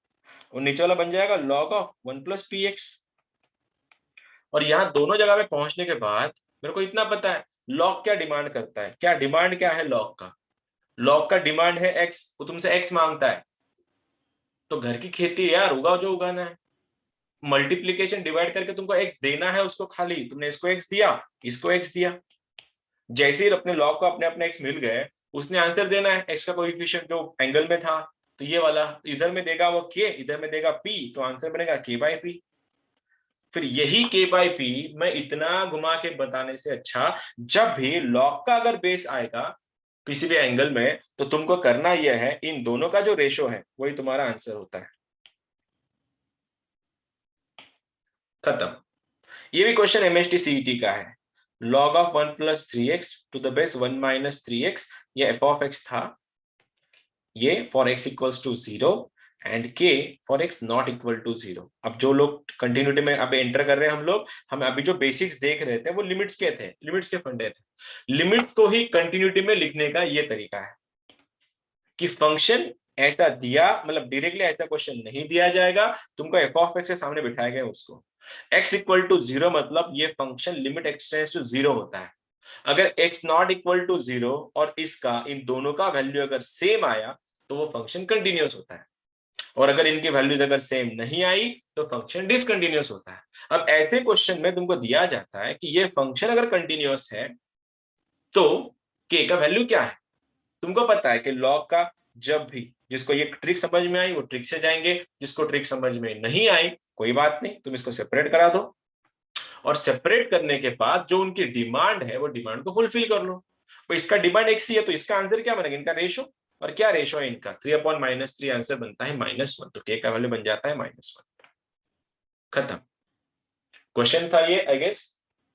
और नीचे वाला बन जाएगा log of 1 plus P x. और यहाँ दोनों जगह पे पहुंचने के बाद मेरे को इतना पता है लॉग क्या डिमांड करता है, क्या डिमांड क्या है लॉग का? लॉग का डिमांड है एक्स, वो तुमसे एक्स मांगता है, तो घर की खेती है यार, उगाओ जो उगाना है। मल्टीप्लीकेशन डिवाइड करके तुमको एक्स देना है उसको, खाली तुमने इसको एक्स दिया, इसको एक्स दिया, जैसे ही अपने लॉग को अपने अपने एक्स मिल गए, उसने आंसर देना है एक्स का कोएफिशिएंट जो एंगल में था, तो ये वाला इधर में देगा वो के, इधर में देगा पी, तो आंसर बनेगा के बाई पी। फिर यही के बाई पी मैं इतना घुमा के बताने से अच्छा, जब भी लॉग का अगर बेस आएगा किसी भी एंगल में, तो तुमको करना यह है, इन दोनों का जो रेशो है वही तुम्हारा आंसर होता है। खत्म। ये भी क्वेश्चन एमएसटी सीईटी का है। log of 1 plus 3x to the base 1 minus 3x, ये एफ ऑफ एक्स था, ये for x equals to 0 and k for x not equal to 0। अब जो लोग कंटिन्यूटी में अब एंटर कर रहे हैं हम लोग, हम अभी जो बेसिक्स देख रहे थे वो लिमिट्स के थे, लिमिट्स के फंडे थे। लिमिट्स को ही कंटिन्यूटी में लिखने का ये तरीका है कि फंक्शन ऐसा दिया, मतलब डायरेक्टली ऐसा क्वेश्चन नहीं दिया जाएगा, तुमको एफ ऑफ एक्स के सामने बिठाया गया उसको x इक्वल टू 0, मतलब ये फंक्शन लिमिट एक्सटेंड्स टू 0 होता है। अगर x नॉट इक्वल टू 0 और इसका, इन दोनों का वैल्यू अगर सेम आया तो वो फंक्शन कंटिन्यूअस होता है, और अगर इनकी वैल्यूज अगर सेम नहीं आई तो फंक्शन डिसकंटिन्यूअस होता है। अब ऐसे क्वेश्चन में तुमको दिया जाता है कि ये फंक्शन अगर कंटिन्यूअस है तो k का वैल्यू क्या है। तुमको पता है कि लॉग का जब भी, जिसको ये ट्रिक समझ में आई वो ट्रिक से जाएंगे, जिसको ट्रिक समझ में नहीं आई कोई बात नहीं, तुम इसको सेपरेट करा दो, और सेपरेट करने के बाद जो उनकी डिमांड है वो डिमांड को फुलफिल कर लो। तो इसका डिमांड एक्स ही है, तो इसका आंसर क्या बनेगा, इनका रेशो, और क्या रेशो है इनका 3/-3, आंसर बनता है -1, तो के का वैल्यू बन जाता है -1। खत्म। क्वेश्चन था ये, आई गेस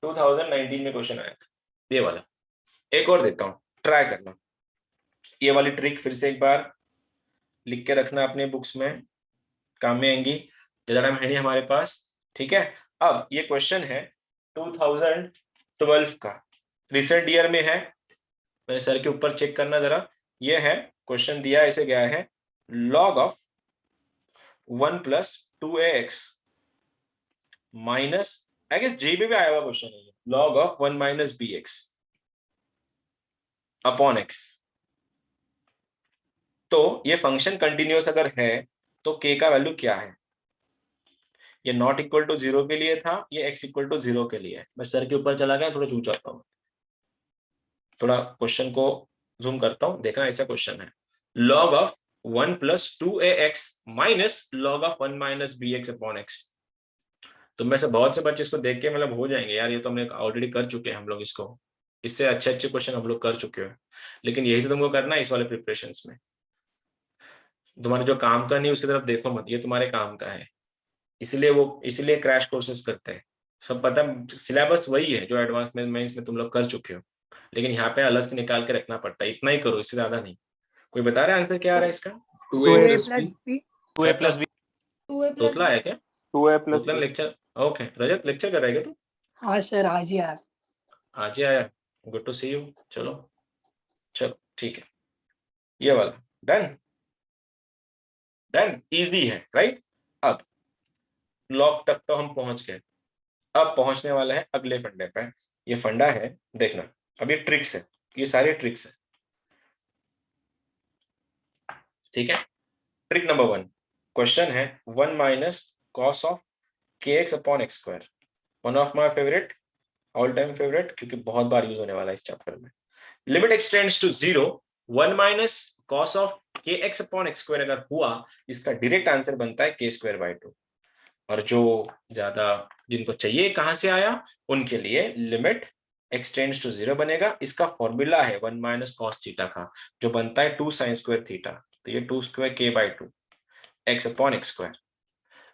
2019 में क्वेश्चन आया था ये वाला। एक और देता हूं, ट्राई करना ये वाली ट्रिक, फिर से एक बार लिख के रखना अपने बुक्स में, काम में आएंगी, ज्यादा टाइम है नहीं हमारे पास, ठीक है। अब ये क्वेश्चन है 2012 का, रिसेंट ईयर में है, मेरे सर के ऊपर चेक करना जरा। ये है क्वेश्चन दिया, ऐसे गया है, log of 1 plus 2ax minus, I guess JEE में भी आया हुआ क्वेश्चन है, log of 1 minus bx upon x। तो ये फंक्शन कंटिन्यूअस अगर है तो k का वैल्यू क्या है। ये नॉट इक्वल टू 0 के लिए था, ये x इक्वल टू 0 के लिए है। मैं सर के ऊपर चला गया, थोड़ा चूक जाता हूँ, थोड़ा क्वेश्चन को जूम करता हूं, देखना ऐसा क्वेश्चन है, log of 1 plus 2ax minus log of 1 minus bx upon x। तो में से बहुत से बच्चे इसको देख के मतलब हो जाएंगे यार, ये तो हमने ऑलरेडी कर चुके हैं हम लोग इसको, इससे अच्छे अच्छे क्वेश्चन हम लोग कर चुके हैं, लेकिन यही तो तुमको करना है इस वाले प्रिपरेशन में। तुम्हारे जो काम का नहीं उसकी तरफ देखो मत, ये तुम्हारे काम का है, इसलिए क्रैश कोर्सेज करते हैं। सब पता, सिलेबस वही है जो एडवांस में मेंस में तुम लोग कर चुके हो, लेकिन यहाँ पे अलग से निकाल के रखना पड़ता है, इतना ही करो, इससे ज्यादा नहीं। कोई बता रहा है आंसर क्या आ रहा है इसका? 2a plus b 2a plus b. तोतला है क्या? 2a प्लस तोतला लेक्चर, ओके रजत लेक्चर कर रहा है क्या तू? हाँ सर, आज ही आया। आज ही आया, गुड टू सी यू। चलो चलो ठीक है, ये वाला डन, डन, इजी है राइट। अब लॉग तक तो हम पहुंच गए, अब पहुंचने वाला है अगले फंडे पे। ये फंडा है, देखना, अब ये ट्रिक्स है, ये सारे ट्रिक्स है, ठीक है। ट्रिक नंबर 1, क्वेश्चन है 1 minus cos of kx upon x square, one of my favourite, all time favourite, क्योंकि बहुत बार यूज होने वाला है इस चैप्टर में। Limit extends to 0, 1 minus cos of kx upon x square अगर हुआ, इसका डायरेक्ट आंसर बनता है k²/2। और जो ज्यादा जिनको चाहिए कहां से आया, उनके लिए लिमिट एक्सटेंड्स टू 0 बनेगा। इसका फॉर्मूला है 1 माइनस कॉस थीटा का, जो बनता है 2 साइन स्क्वायर थीटा, तो ये 2² k/2 x upon x square.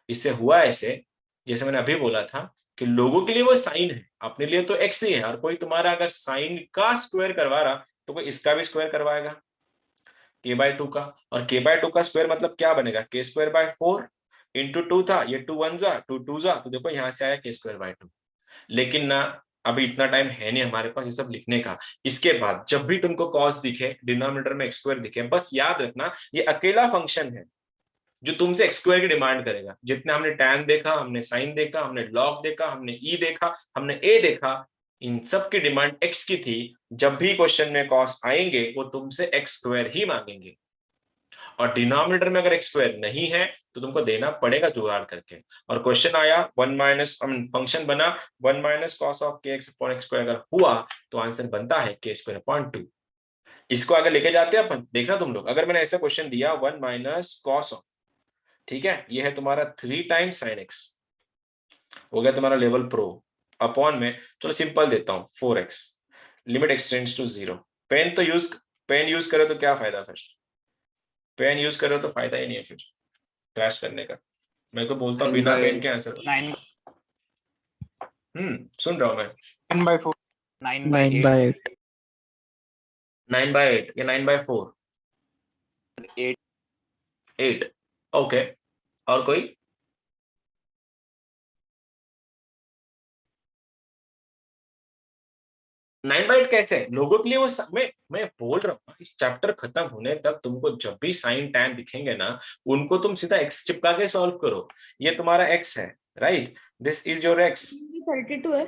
इससे हुआ ऐसे, जैसे मैंने अभी बोला था कि लोगों के लिए वो साइन है, अपने लिए तो x ही है, और कोई तुम्हारा अगर साइन का स्क्वायर करवा रहा तो कोई इसका भी स्क्वायर करवाएगा k/2 का, और k/2 का स्क्वायर मतलब क्या बनेगा, k²/4 इंटू 2 था, ये 2 1 जा 2 2 जा, तो देखो यहां से आया k²/2। लेकिन ना अभी इतना टाइम है नहीं हमारे पास ये सब लिखने का। इसके बाद जब भी तुमको कॉस दिखे, डिनोमिनेटर में x² दिखे, बस याद रखना ये अकेला फंक्शन है जो तुमसे x² की डिमांड करेगा। जितने हमने tan देखा, हमने sin देखा, हमने log देखा, हमने e देखा, हमने a देखा, इन सब की डिमांड x की थी। जब भी क्वेश्चन में कॉस आएंगे वो तुमसे x² ही मांगेंगे, और डिनोमिनेटर में अगर एक्स स्क्वायर नहीं है तो तुमको देना पड़ेगा जुगाड़ करके। और क्वेश्चन आया फंक्शन बना 1 minus cos of k x upon x square अगर हुआ तो आंसर बनता है के स्क्वायर अपॉन 2। इसको आगे लेके जाते हैं अपन। देखना तुम लोग, अगर मैंने ऐसा क्वेश्चन दिया 1 माइनस कॉस ऑफ, ठीक है, ये है तुम्हारा 3 टाइम्स साइन एक्स, हो गया तुम्हारा लेवल प्रो, अपॉन में चलो सिंपल देता हूं 4x, limit extends to 0। Pen use करो तो क्या फायदा, फिर पेन यूज करो तो फायदा ही नहीं है फिर क्रैश करने का। मैं तो बोलता हूँ बिना पेन के आंसर। 9 सुन रहा हूँ मैं। 9/4 9/8 9/8 या 9/4 8 8 ओके। और कोई? नाइन बाइट कैसे लोगों के लिए वो मैं बोल रहा हूँ इस चैप्टर खत्म होने तक तुमको जब भी साइन टैन दिखेंगे ना उनको तुम सीधा एक्स चिपका के सॉल्व करो। ये तुम्हारा एक्स है, right, this is your x. 32 है।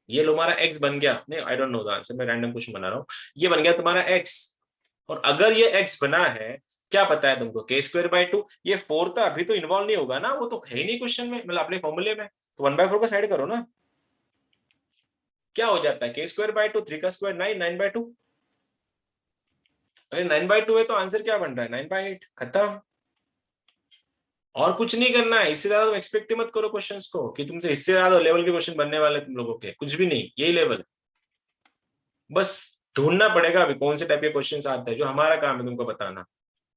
ये तुम्हारा एक्स बन गया, नहीं I don't know the answer, मैं रैंडम क्वेश्चन बना रहा हूँ। ये बन गया तुम्हारा एक्स, और अगर ये एक्स बना है क्या पता है तुमको के स्क्वायर बाय 2, ये 4 तो अभी तो इन्वॉल्व नहीं होगा ना, वो तो है ही नहीं क्वेश्चन में, मतलब अपने फॉर्मूले में, तो 1/4 का साइड करो ना। क्या हो जाता है के स्क्वायर बाय 2, 3 का स्क्वायर 9, 9/2। अरे 9/2 है तो आंसर क्या बन रहा है 9/8, खत्म। और कुछ नहीं करना है, इससे ज्यादा तुम एक्सपेक्ट मत करो क्वेश्चंस को कि तुमसे इससे ज्यादा लेवल के क्वेश्चन बनने वाले तुम लोगों के, कुछ भी नहीं, यही लेवल है। बस ढूंढना पड़ेगा अभी कौन से टाइप के क्वेश्चंस आते हैं, जो हमारा काम है तुमको बताना।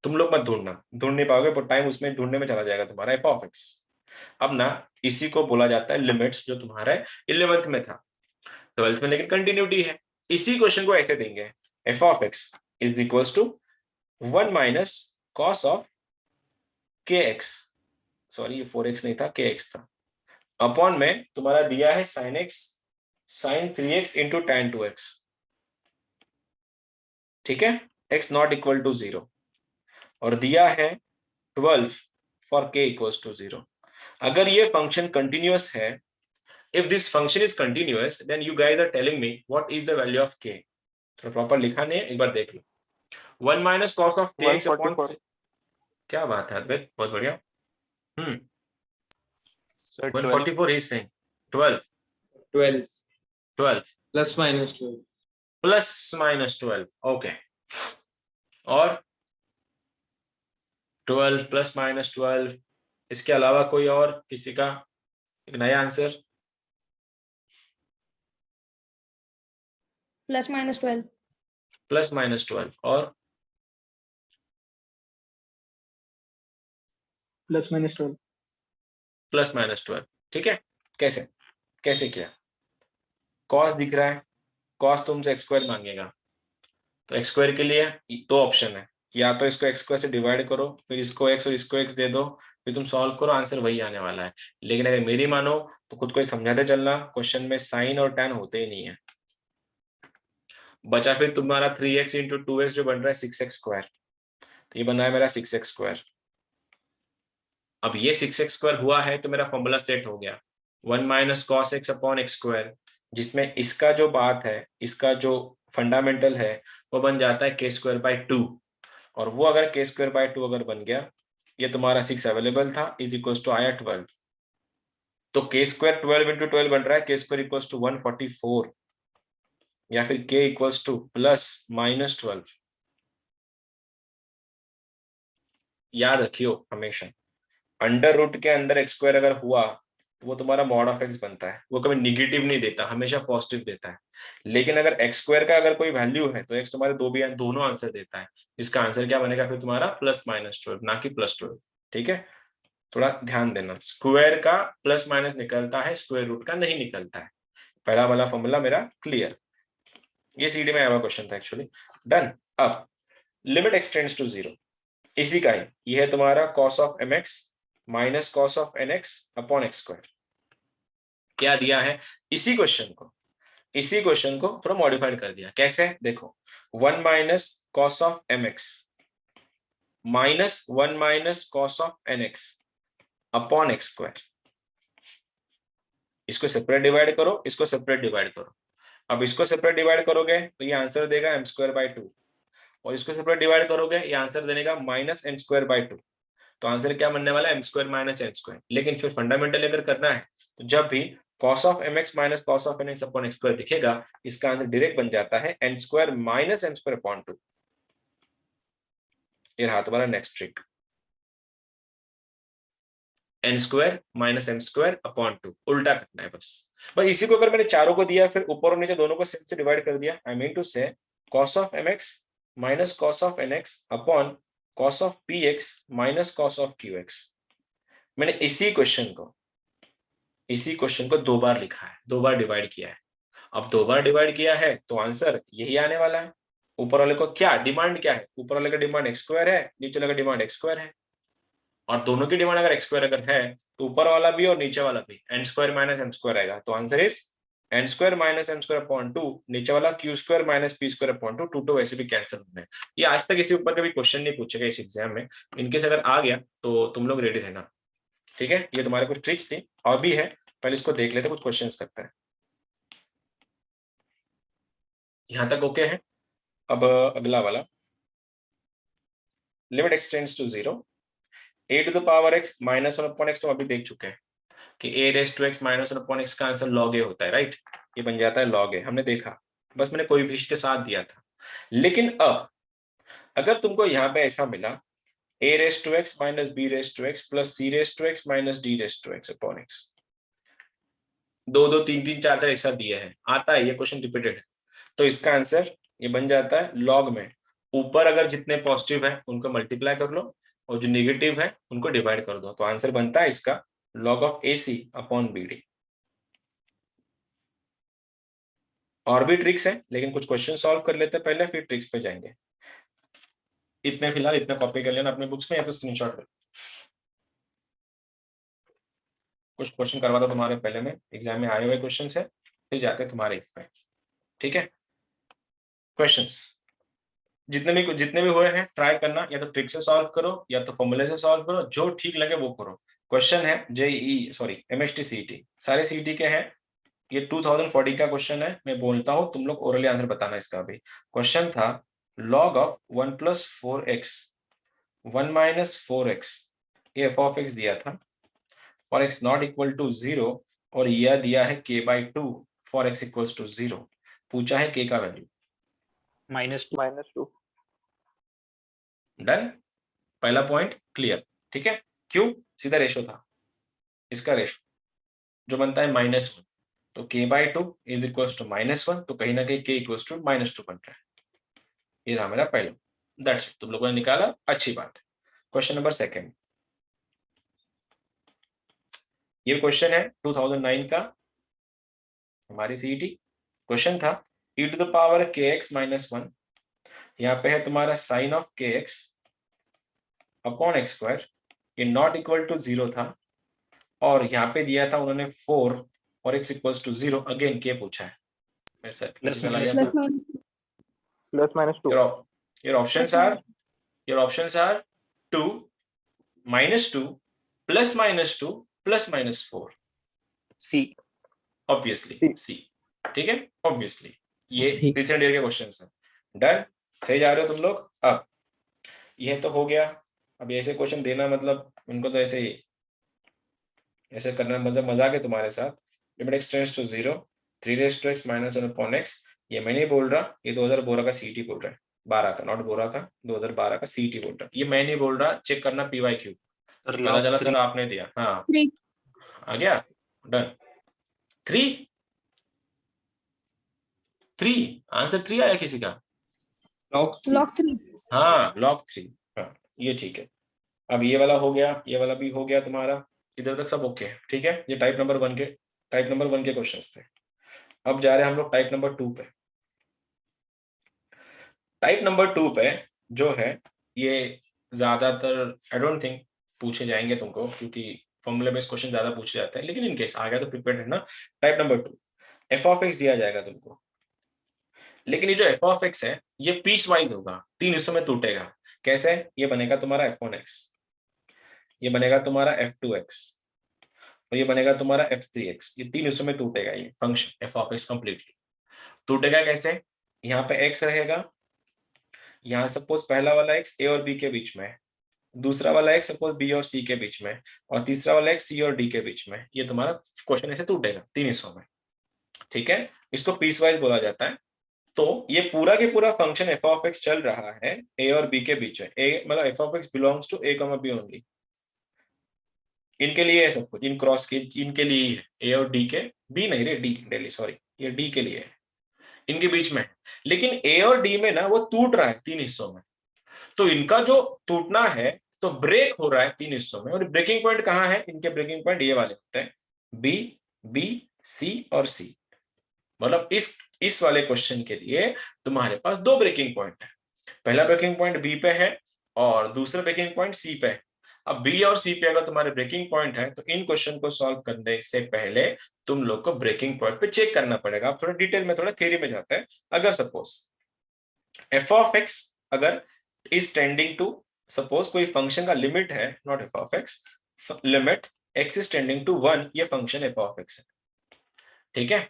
तुम लोग मत ढूंढना, ढूंढ नहीं पाओगे, पर टाइम उसमें ढूंढने में चला जाएगा तुम्हारा एफ ऑफ एक्स। अब ना इसी को बोला जाता है लिमिट्स, जो तुम्हारा 11th में था, 12th में लेकिन कंटिन्यूटी है। इसी क्वेश्चन को ऐसे देंगे, f of x is equals to 1 minus cos of k x, sorry ये 4x नहीं था, के एक्स था, अपॉन में तुम्हारा दिया है sine x sine 3x into tan 2x, ठीक है, x नॉट इक्वल टू 0, और दिया है 12 फॉर k इक्वल्स टू 0। अगर ये फंक्शन कंटिन्यूअस है, if this function is continuous then you guys are telling me what is the value of k। तो proper लिखा नहीं है, एक बार देख लो। 1 minus cos of k x upon, क्या बात है अद्वैत, बहुत बढ़िया। 144 is saying 12 plus minus 12 plus minus 12 okay, और 12 प्लस माइनस 12, इसके अलावा कोई और किसी का एक नया answer? Plus minus 12 plus minus 12 और plus minus 12 प्लस माइनस 12, ठीक है। कैसे कैसे किया? कॉस दिख रहा है, कॉस तुमसे एक्स स्क्वायर मांगेगा, तो एक्स स्क्वायर के लिए दो ऑप्शन है, या तो इसको एक्स स्क्वायर से डिवाइड करो, फिर इसको एक्स और इसको एक्स दे दो, फिर तुम सॉल्व करो, आंसर वही आने वाला है। लेकिन अगर मेरी मानो तो खुद को ही समझाते चलना, क्वेश्चन में साइन और टैन होते ही नहीं है। बचा फिर तुम्हारा 3x इंटू 2x जो बन रहा है 6x स्क्वायर, तो ये बना है मेरा 6x स्क्वायर। अब ये 6x स्क्वायर हुआ है तो मेरा फॉर्मूला सेट हो गया, 1 minus cos x upon x square, जिसमें इसका जो बात है, इसका जो फंडामेंटल है वो बन जाता है के स्क्वायर बाय 2, और वो अगर के स्क्वायर बाय 2 अगर बन गया, ये तुम्हारा 6 अवेलेबल था, इज इक्वल्स टू आया 12, तो के स्क्वायर 12 इंटू 12 बन रहा है के स्क्वायर इक्वल्स टू 144, या फिर के इक्वल्स टू प्लस माइनस 12। याद रखियो हमेशा, अंडर रूट के अंदर एक्स स्क्वायर अगर हुआ तो वो तुम्हारा मॉड ऑफ एक्स बनता है, वो कभी निगेटिव नहीं देता, हमेशा पॉजिटिव देता है। लेकिन अगर एक्स स्क्वायर का अगर कोई वैल्यू है तो एक्स तुम्हारे दोनों आंसर देता है, इसका आंसर क्या बनेगा फिर तुम्हारा प्लस माइनस 12, ना कि प्लस 12, ठीक है। थोड़ा ध्यान देना, स्क्वायर का प्लस माइनस निकलता है, स्क्वायर रूट का नहीं निकलता है। पहला वाला फॉर्मूला मेरा क्लियर, ये सीडी में आया हुआ क्वेश्चन था एक्चुअली। डन। अब लिमिट एक्सटेंड्स टू 0, इसी का ही ये है तुम्हारा cos of mx minus cos of nx upon x square. क्या दिया है, इसी क्वेश्चन को थोड़ा मॉडिफाइड कर दिया। कैसे देखो, 1 minus cos of mx minus 1 minus cos of nx upon x square, इसको सेपरेट डिवाइड करो, इसको सेपरेट डिवाइड करो। अब इसको सेपरेट डिवाइड करोगे तो ये आंसर देगा m² बाय 2, और इसको सेपरेट डिवाइड करोगे, ये आंसर देनेगा -n²/2। तो आंसर क्या बनने वाला है, m² - n²। लेकिन फिर फंडामेंटल अगर करना है तो जब भी cos of mx - cos of nx upon x² दिखेगा, इसका आंसर डायरेक्ट बन जाता है n² - n²/2। ये रहा तुम्हारा नेक्स्ट ट्रिक, n² - m²/2 उल्टा करना है बस इसी को अगर मैंने चारों को दिया फिर ऊपर और नीचे दोनों को से डिवाइड कर दिया, आई मीन टू से cos of mx - cos of nx upon cos of px - cos of qx। मैंने इसी क्वेश्चन को दो बार लिखा है, दो बार डिवाइड किया है। अब दो बार डिवाइड किया है तो आंसर यही आने वाला है। ऊपर वाले को क्या डिमांड क्या है, ऊपर वाले का डिमांड x² है, नीचे वाले का डिमांड x² है, और दोनों की डिमांड अगर x² अगर है तो ऊपर वाला भी और नीचे वाला भी n² - m² आएगा। तो आंसर इज n² - m²/2, नीचे वाला q² - p²/2। 2 तो वैसे भी कैंसिल होना है। ये आज तक इसी ऊपर कभी क्वेश्चन नहीं पूछेगा इस एग्जाम में, इनकेस अगर आ गया तो तुम लोग रेडी रहना, ठीक है। ये तुम्हारे कुछ ट्रिक्स थी और भी है, पहले इसको देख लेते, कुछ क्वेश्चंस करते हैं। यहां तक ओके है। अब अगला वाला, limit x tends to 0, a⁴x - 1/x तो अभी देख चुके हैं कि a⁴x - 1/x का आंसर log a होता है, राइट। ये बन जाता है log a, हमने देखा, बस मैंने कोई भी के साथ दिया था। लेकिन अब अगर तुमको यहाँ पे ऐसा मिला a⁴x - b⁴x plus c⁴x - d⁴x upon x, 2 2 3 3 4 4 एक साथ दिए हैं, आता है ये क्वेश्चन रिपीटेड है, तो इसका आंसर ये बन जाता है लॉग में ऊपर अगर जितने पॉजिटिव है उनको मल्टीप्लाई कर लो और जो नेगेटिव है उनको डिवाइड कर दो, तो आंसर बनता है इसका log of AC upon BD। और भी ट्रिक्स हैं लेकिन कुछ क्वेश्चन सॉल्व कर लेते हैं पहले, फिर ट्रिक्स पे जाएंगे। इतने फिलहाल इतना कॉपी कर लेना अपने बुक्स में या तो स्क्रीनशॉट ले। कुछ क्वेश्चन करवाता तुम्हारे पहले में एग्जाम में आए हुए क्वेश्चन है, फिर जाते तुम्हारे इसमें, ठीक है। क्वेश्चंस जितने भी हुए हैं ट्राई करना, या तो ट्रिक से सॉल्व करो या तो फॉर्मूले से सॉल्व करो, जो ठीक लगे वो करो। क्वेश्चन है जेईई सॉरी MST CET, सारे CET के हैं। ये 2040 का क्वेश्चन है, मैं बोलता हूं तुम लोग ओरली आंसर बताना इसका भी। क्वेश्चन था log of 1 + 4x 1 - 4x, ये f(x) दिया था for x not equal to 0, और यह दिया है k/2 for x equals to 0। पूछा है k का वैल्यू, -2 डन। पहला पॉइंट क्लियर, ठीक है। क्यों, सीधा रेशो था, इसका रेशो जो बनता है -1, तो k/2 इज इक्वल्स टू -1, तो कहीं ना कहीं k इक्वल्स टू -2 बन रहा है। ये रहा मेरा पहला, दैट्स इट, तुम लोगों ने निकाला, अच्छी बात है। क्वेश्चन नंबर सेकंड, ये क्वेश्चन है 2009 का, हमारी CET। क्वेश्चन था e⁻kx - 1, यहाँ पे है तुम्हारा sign of kx upon x², ये नॉट इक्वल टू 0 था, और यहाँ पे दिया था उन्होंने 4 और x equals to 0, again k पूछा है। Plus आ गया Plus तो minus +-2 your options are 2 -2 +-2 +-4, C obviously C, ठीक है। ऑब्वियसली ये C। रिसेंट ईयर के क्वेश्चंस हैं। डन, सही जा रहे हो तुम लोग। अब ये तो हो गया, अब ऐसे क्वेश्चन देना मतलब उनको तो ऐसे ही ऐसे करना मजाक है तुम्हारे साथ। Limit x tends to 0, 3⁻x - 1/x, ये मैं नहीं बोल रहा, ये 2012 का CET बोल रहा है, 12 का, नॉट 12 का, 2012 का CET बोल रहा है, ये मैं नहीं बोल रहा, चेक करना PYQ, पता चला सर आपने दिया। हाँ 3 आ गया, डन। 3 आंसर 3 आया किसी का, log 3 हाँ log 3, हाँ ये ठीक है। अब ये वाला हो गया, ये वाला भी हो गया तुम्हारा, इधर तक सब ओके है, ठीक है। ये टाइप नंबर 1 के क्वेश्चंस थे। अब जा रहे हैं हम लोग टाइप नंबर 2 पे। टाइप नंबर 2 पे जो है ये ज्यादातर आई डोंट थिंक पूछे जाएंगे तुमको, क्योंकि फॉर्मूले बेस्ड क्वेश्चन ज्यादा पूछे जाते हैं, लेकिन इन केस आ गया तो प्रिपेयर रहना। टाइप नंबर 2, f(x) दिया जाएगा तुमको, लेकिन ये जो f(x) है ये पीस वाइज होगा, 3 हिस्सों में टूटेगा। कैसे, ये बनेगा तुम्हारा f1x, ये बनेगा तुम्हारा f2x, और ये बनेगा तुम्हारा f3x, ये 3 हिस्सों में टूटेगा ये फंक्शन f(x) कंप्लीटली। टूटेगा कैसे, यहाँ पे x रहेगा, यहाँ सपोज पहला वाला x a और b के बीच में है, दूसरा वाला x सपोज b और c के बीच में, और तीसरा वाला x c और d के बीच में। ये तुम्हारा क्वेश्चन ऐसे टूटेगा 3 हिस्सों में, ठीक है। इसको पीस वाइज बोला जाता है। तो ये पूरा के पूरा फंक्शन एफ ऑफ एक्स चल रहा है ए और बी के बीच में। ए मतलब f of x belongs to A comma B only, इनके लिए है सब कुछ, इन क्रॉस के इनके लिए ही है, ए और डी के, बी नहीं रे, डी डेली, सॉरी ये डी के लिए है, इनके बीच में। लेकिन ए और डी में ना वो टूट रहा है 3 हिस्सों में, तो इनका जो टूटना है तो ब्रेक हो रहा है 3 हिस्सों में। और ब्रेकिंग पॉइंट कहाँ है? इनके ब्रेकिंग पॉइंट ये वाले होते हैं, बी, बी, सी और सी। मतलब इस वाले क्वेश्चन के लिए तुम्हारे पास 2 ब्रेकिंग पॉइंट है। पहला ब्रेकिंग पॉइंट बी पे है और दूसरा ब्रेकिंग पॉइंट सी पे है। अब बी और सी पे अगर तुम्हारे ब्रेकिंग पॉइंट है तो इन क्वेश्चन को सॉल्व करने से पहले तुम लोग को ब्रेकिंग पॉइंट पे चेक करना पड़ेगा। आप थोड़ा डिटेल में, थोड़ा थ्योरी में जाते हैं। अगर सपोज एफ ऑफ एक्स अगर इज टेंडिंग टू, सपोज कोई फंक्शन का लिमिट है, not f of x, limit x is tending to 1, ये फंक्शन एफ ऑफ एक्स है, ठीक है।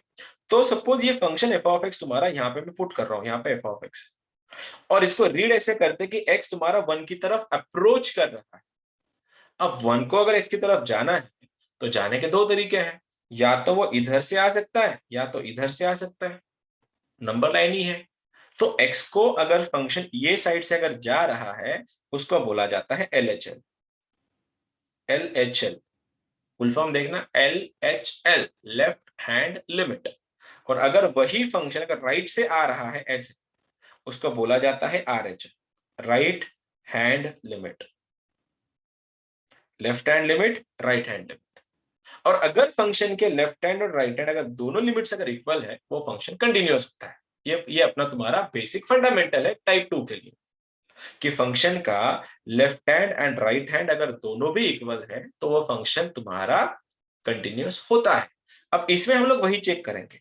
तो सपोज ये फंक्शन एफ ऑफ एक्स तुम्हारा यहाँ पे मैं पुट कर रहा हूँ, यहाँ पे एफ ऑफ एक्स, और इसको रीड ऐसे करते कि x तुम्हारा 1 की तरफ अप्रोच कर रहा है। अब 1 को अगर x की तरफ जाना है तो जाने के 2 तरीके हैं, या तो वो इधर से आ सकता है या तो इधर से आ सकता है, नंबर लाइन ही है। तो x को अगर फंक्शन ये साइड से अगर जा रहा है उसको बोला जाता है LHL। LHL फुल फॉर्म देखना, LHL लेफ्ट हैंड लिमिट। और अगर वही फंक्शन अगर राइट से आ रहा है ऐसे, उसको बोला जाता है RH, right hand limit. Left hand limit, right hand limit. और अगर फंक्शन के लेफ्ट हैंड और राइट हैंड अगर दोनों लिमिट्स अगर इक्वल है वो फंक्शन कंटिन्यूअस होता है। ये अपना तुम्हारा बेसिक फंडामेंटल है टाइप 2 के लिए, कि फंक्शन का left hand and right hand अगर दोनों भी इक्वल है तो वो फंक्शन तुम्हारा कंटिन्यूअस होता है। अब इसमें हम लोग वही चेक करेंगे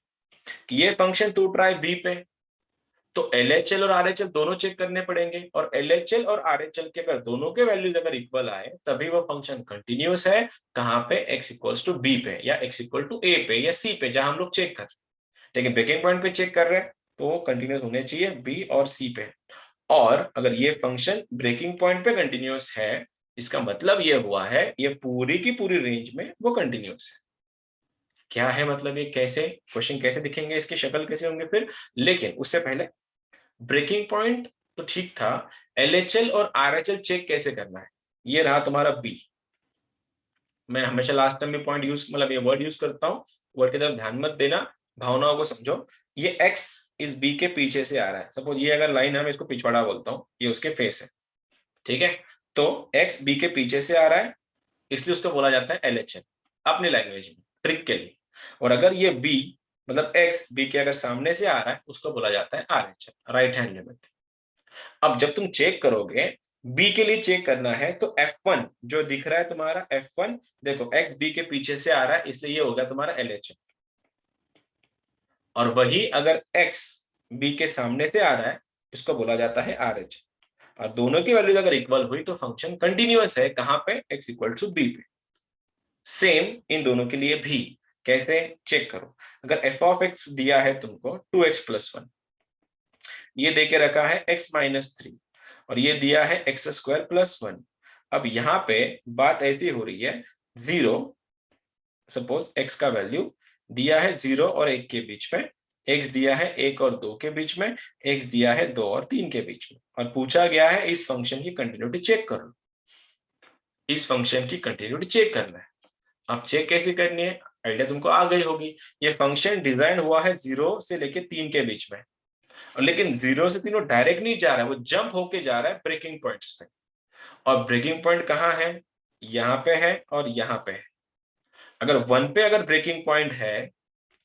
कि ये फंक्शन टूट रहा है बी पे, तो LHL और RHL दोनों चेक करने पड़ेंगे। और LHL और RHL के अगर दोनों के वैल्यूज अगर इक्वल आए तभी वो फंक्शन कंटिन्यूअस है। कहां पे? x इक्वल्स टू b पे, या x इक्वल टू a पे या c पे, जहां हम लोग चेक कर रहे हैं। लेकिन ब्रेकिंग पॉइंट पे चेक कर रहे हैं तो वो कंटिन्यूअस होने चाहिए b और c पे। और अगर ये फंक्शन ब्रेकिंग पॉइंट पे कंटिन्यूअस है, इसका मतलब ये हुआ है ये पूरी की पूरी रेंज में वो कंटिन्यूअस है। क्या है मतलब ये? कैसे क्वेश्चन कैसे दिखेंगे, इसकी शक्ल कैसे होंगे फिर? लेकिन उससे पहले ब्रेकिंग पॉइंट तो ठीक था, LHL और RHL चेक कैसे करना है? ये रहा तुम्हारा B। मैं हमेशा लास्ट टाइम में पॉइंट यूज, मतलब ये वर्ड यूज करता हूं, वर्ड की तरफ ध्यान मत देना, भावनाओं को समझो। ये X इस B के पीछे से आ रहा है। सपोज ये अगर लाइन है, मैं इसको पिछवाड़ा बोलता हूँ, ये उसके फेस है, ठीक है। तो X B के पीछे से आ रहा है, इसलिए उसको बोला जाता है LHL अपनी लैंग्वेज में, ट्रिक के लिए। और अगर ये B मतलब X B के अगर सामने से आ रहा है, उसको बोला जाता है RHL, राइट हैंड लिमिट। अब जब तुम चेक करोगे, बी के लिए चेक करना है, तो F1 जो दिख रहा है तुम्हारा F1, देखो x b के पीछे से आ रहा है इसलिए ये हो गया तुम्हारा LHL। और वही अगर x b के सामने से आ रहा है, इसको बोला जाता है RH। और दोनों की वैल्यू अगर इक्वल हुई तो फंक्शन कंटिन्यूअस है। कहां पे? x इक्वल टू b पे। सेम इन दोनों के लिए भी। कैसे चेक करो? अगर f ऑफ x दिया है तुमको 2x + 1, ये देके रखा है x - 3, और ये दिया है x² + 1। अब यहाँ पे बात ऐसी हो रही है, 0, सपोज x का वैल्यू दिया है 0 और 1 के बीच में, x दिया है 1 और 2 के बीच में, x दिया है 2 और 3 के बीच में, और पूछा गया है इस फंक्शन की कंटिन्यूटी चेक करो। इस फंक्शन की कंटिन्यूटी चेक करना है। अब चेक कैसे करनी है, आइडिया तुमको आ गई होगी। ये फंक्शन डिजाइन हुआ है 0 से लेके 3 के बीच में, लेकिन 0 से 3 डायरेक्ट नहीं जा रहा है, वो जंप होके जा रहा है ब्रेकिंग पॉइंट्स पे। और ब्रेकिंग पॉइंट कहाँ है? यहाँ पे है और यहाँ पे है। अगर 1 पे अगर ब्रेकिंग पॉइंट है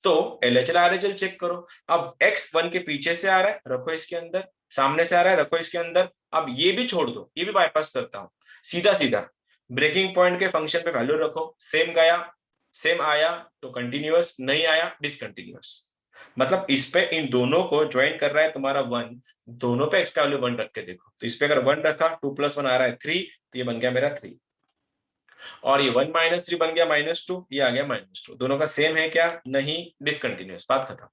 तो LHL RHL चेक करो। अब x 1 के पीछे से आ रहा है, रखो इसके अंदर, सामने से आ रहा है, रखो इसके अंदर। अब ये भी छोड़ दो, ये भी बाईपास करता हूं, सीधा सीधा ब्रेकिंग पॉइंट के फंक्शन पे वैल्यू रखो। सेम गया, सेम आया तो कंटिन्यूअस, नहीं आया डिसकंटिन्यूअस। मतलब इस पे इन दोनों को ज्वाइन कर रहा है तुम्हारा 1, दोनों पे x का वैल्यू 1 रख के देखो। तो इस पे अगर 1 रखा, 2 + 1 आ रहा है 3, तो ये बन गया मेरा 3, और ये 1 - 3 बन गया -2, ये आ गया -2। दोनों का सेम है क्या? नहीं, डिसकंटिन्यूअस, बात खत्म।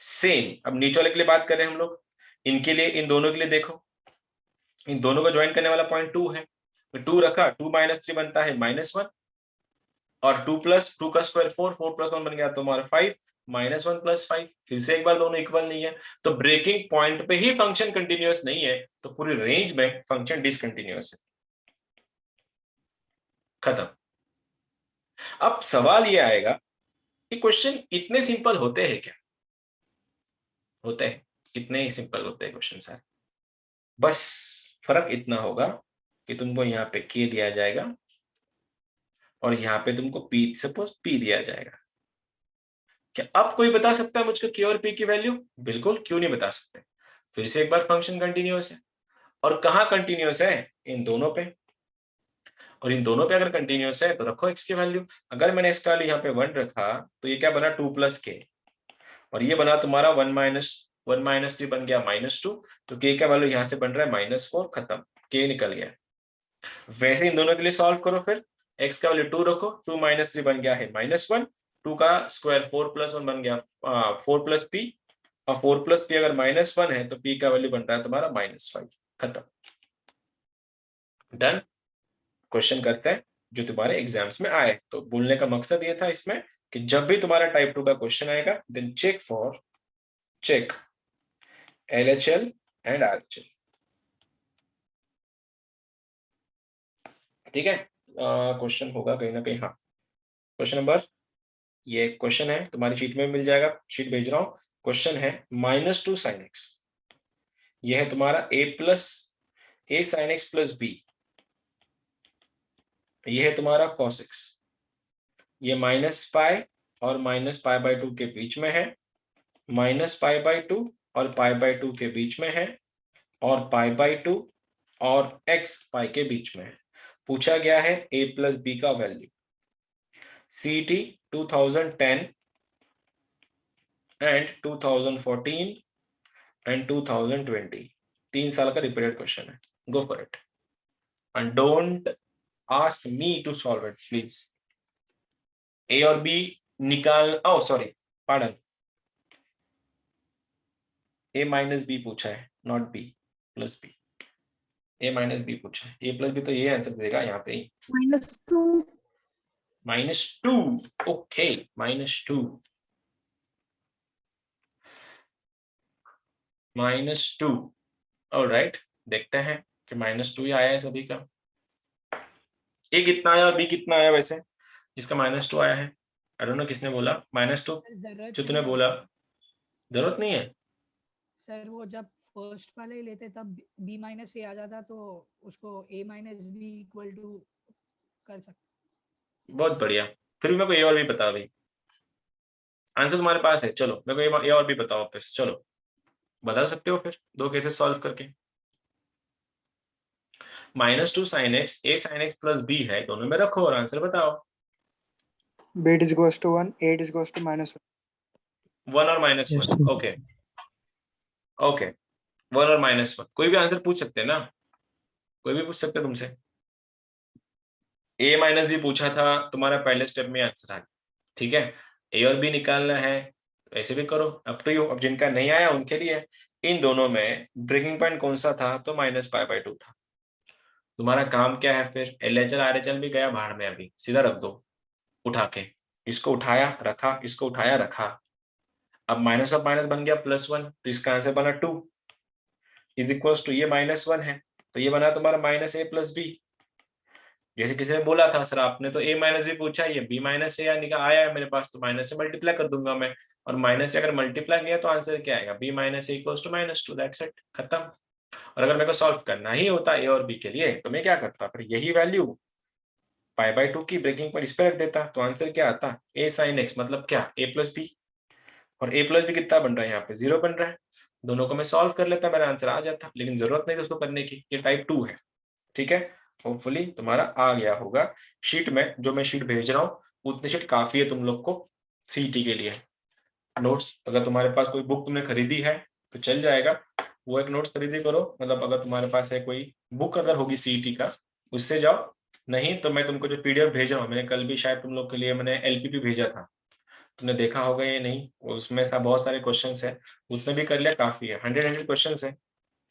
सेम अब नीचे वाले के लिए बात करें हम लोग, इनके लिए, इन दोनों के लिए देखो, इन दोनों को ज्वाइन करने वाला पॉइंट 2 है, तो 2 रखा, 2 - 3 बनता है -1, और 2 + 2 का स्क्वायर 4, 4 + 1 बन गया तुम्हारा 5, -1 + 5, फिर से एक बार दोनों इक्वल नहीं है, तो ब्रेकिंग पॉइंट पे ही फंक्शन कंटिन्यूअस नहीं है, तो पूरी रेंज में फंक्शन डिसकंटिन्यूअस है। खत्म। अब सवाल ये आएगा कि क्वेश्चन इतने सिंपल होते हैं क्या? होते हैं, इतने ही सिंपल होते हैं क्वेश्चन सर। बस फर्क इतना होगा कि तुमको यहाँ पे के दिया जाएगा और यहाँ पे तुमको पी, सपोज पी दिया जाएगा। क्या अब कोई बता सकता है मुझको के और पी की वैल्यू? बिल्कुल, क्यों नहीं बता सकते। फिर से एक बार फंक्शन कंटिन्यूअस है, और कहाँ कंटिन्यूअस है? इन दोनों पे, और इन दोनों पे अगर कंटिन्यूअस है तो रखो x की वैल्यू। अगर मैंने इसका यहाँ पे 1 रखा तो ये क्या बना 2 + k, और ये बना तुम्हारा 1 - 3 बन गया -2, तो k का वैल्यू यहाँ से बन रहा है -4, खत्म, k निकल गया। वैसे इन दोनों के लिए सॉल्व करो, फिर x का वैल्यू 2 रखो, 2 - 3 बन गया है -1, 2 का स्क्वायर 4 + 1 बन गया 4 + p, और 4 + p अगर -1 है तो p का वैल्यू बन रहा है तुम्हारा -5, खत्म, डन। क्वेश्चन करते हैं जो तुम्हारे एग्जाम्स में आए। तो बोलने का मकसद ये था इसमें कि जब भी तुम्हारा टाइप 2 का क्वेश्चन आएगा, then check LHL and RHL, ठीक है। क्वेश्चन होगा कहीं ना कहीं, हाँ क्वेश्चन नंबर, ये क्वेश्चन है तुम्हारी शीट में मिल जाएगा, शीट भेज रहा हूँ। क्वेश्चन है -2 sin x, ये है तुम्हारा a sin x + b, ये है तुम्हारा cos x, ये -π और -π/2 के बीच में है, -π/2 और π/2 के बीच में है, और π/2 और x π के बीच में है। पूछा गया है a + b का वैल्यू। CET 2010 एंड 2014 एंड 2020, 3 साल का रिपीटेड क्वेश्चन है। Go for it and don't ask me to solve it please. A और बी निकाल, oh sorry pardon, a - b पूछा है, not b + b, a - b पूछा है। a + b तो ये आंसर देगा यहाँ पे ही, -2 -2, ओके -2, -2, ऑलराइट। देखते हैं कि -2 ही आया है सभी का। ए कितना आया और बी कितना आया वैसे, जिसका -2 आया है? आई डोंट नो किसने बोला -2, जरूरत जो नहीं तूने है बोला। जरूरत नहीं है सर, वो जब फर्स्ट वाले ही लेते तब b - a आ जाता, तो उसको a - b = कर सकते। बहुत बढ़िया। फिर भी मेरे को ए और बी बता भाई, आंसर तुम्हारे पास है, चलो मेरे को ए और बी बताओ वापस, चलो बता सकते हो फिर दो केसेस सॉल्व करके। -2 sin x, a sin x + b है, दोनों में रखो और आंसर बताओ। B is equals to 1, 8 is equals to -1. 1 और -1, ओके ओके, 1 और -1, कोई भी आंसर पूछ सकते हैं ना, कोई भी पूछ सकते हैं तुमसे। a - b पूछा था, तुम्हारा पहले स्टेप में आंसर आ गया, ठीक है। ए और बी निकालना है, ऐसे भी करो, अब तो यू, अब जिनका नहीं आया उनके लिए। इन दोनों में ब्रेकिंग पॉइंट कौन सा था? तो -π/2 था। तुम्हारा काम क्या है फिर? LHL RHL भी गया भाड़ में, अभी सीधा रख दो उठा के, इसको उठाया रखा, इसको उठाया रखा, अब माइनस ऑफ माइनस बन गया +1, तो इसका आंसर बना 2 इज इक्वल्स टू, ये -1 है तो ये बना तुम्हारा -a + b। जैसे किसी ने बोला था सर आपने तो a - b पूछा, ये b - a निकाल आया है मेरे पास, तो माइनस से मल्टीप्लाई कर दूंगा मैं, और माइनस से अगर मल्टीप्लाई किया तो आंसर क्या आएगा? b - a = -2, दैट्स इट, खत्म। और अगर मेरे को सॉल्व करना ही होता a और b के लिए तो मैं क्या करता? फिर यही वैल्यू π/2 की ब्रेकिंग पर इस पर रख देता, तो आंसर क्या आता? a sin x, मतलब क्या? a + b, और a + b कितना बन रहा है यहाँ पे? 0 बन रहा है। दोनों को मैं सॉल्व कर लेता, मेरा आंसर आ जाता, लेकिन जरूरत नहीं थी उसको करने की, ये टाइप 2 है, ठीक है। होपफुली तुम्हारा आ गया होगा शीट में, जो मैं शीट भेज रहा हूँ उतनी शीट काफी है तुम लोग को सीईटी के लिए। नोट्स, अगर तुम्हारे पास कोई बुक तुमने खरीदी है तो चल जाएगा, वो एक नोट्स खरीदी करो, मतलब अगर तुम्हारे पास है कोई बुक अगर होगी सीईटी का, उससे जाओ। नहीं तो मैं तुमको जो पीडीएफ भेज रहा हूँ, मैंने कल भी शायद तुम लोग के लिए मैंने एलपीपी भेजा था, तुमने देखा होगा ये नहीं, उसमें बहुत सारे क्वेश्चन है, उसमें भी कर लिया, काफी है, 100 क्वेश्चन है,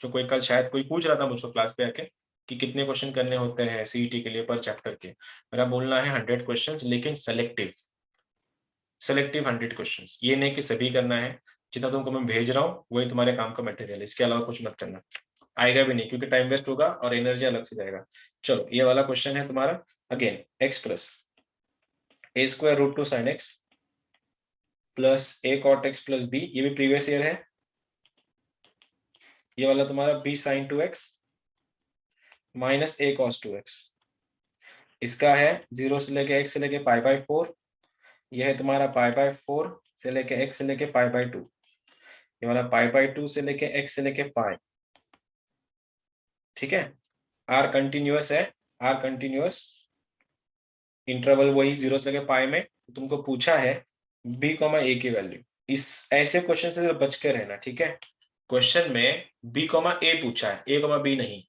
जो कोई कल शायद कोई पूछ रहा था मुझको क्लास पे आके कि कितने क्वेश्चन करने होते हैं सीईटी के लिए पर चैप्टर के। मेरा बोलना है 100 क्वेश्चंस, लेकिन सेलेक्टिव 100 क्वेश्चंस। ये नहीं कि सभी करना है। जितना तुमको मैं भेज रहा हूँ वही तुम्हारे काम का मटेरियल है, इसके अलावा कुछ मत करना, आएगा भी नहीं, क्योंकि टाइम वेस्ट होगा और एनर्जी अलग से जाएगा। चलो ये वाला क्वेश्चन है तुम्हारा, again x plus a square root 2 sine x plus a cot x plus b, ये भी प्रीवियस ईयर है। ये वाला तुम्हारा b sine 2x minus a cos 2x, इसका है 0 से लेके x से लेके पाई बाय 4, यह है तुम्हारा पाई बाय 4 से लेके x से लेके पाई बाय 2, ये वाला पाई बाय 2 से लेके x से लेके पाई। ठीक है, आर कंटिन्यूअस है, आर कंटिन्यूअस, इंटरवल वही 0 से लेके पाई में। तुमको पूछा है b कॉमा a की वैल्यू, इस ऐसे क्वेश्चन से बच के रहना। ठीक है, क्वेश्चन में b कॉमा a पूछा है, a कॉमा b नहीं,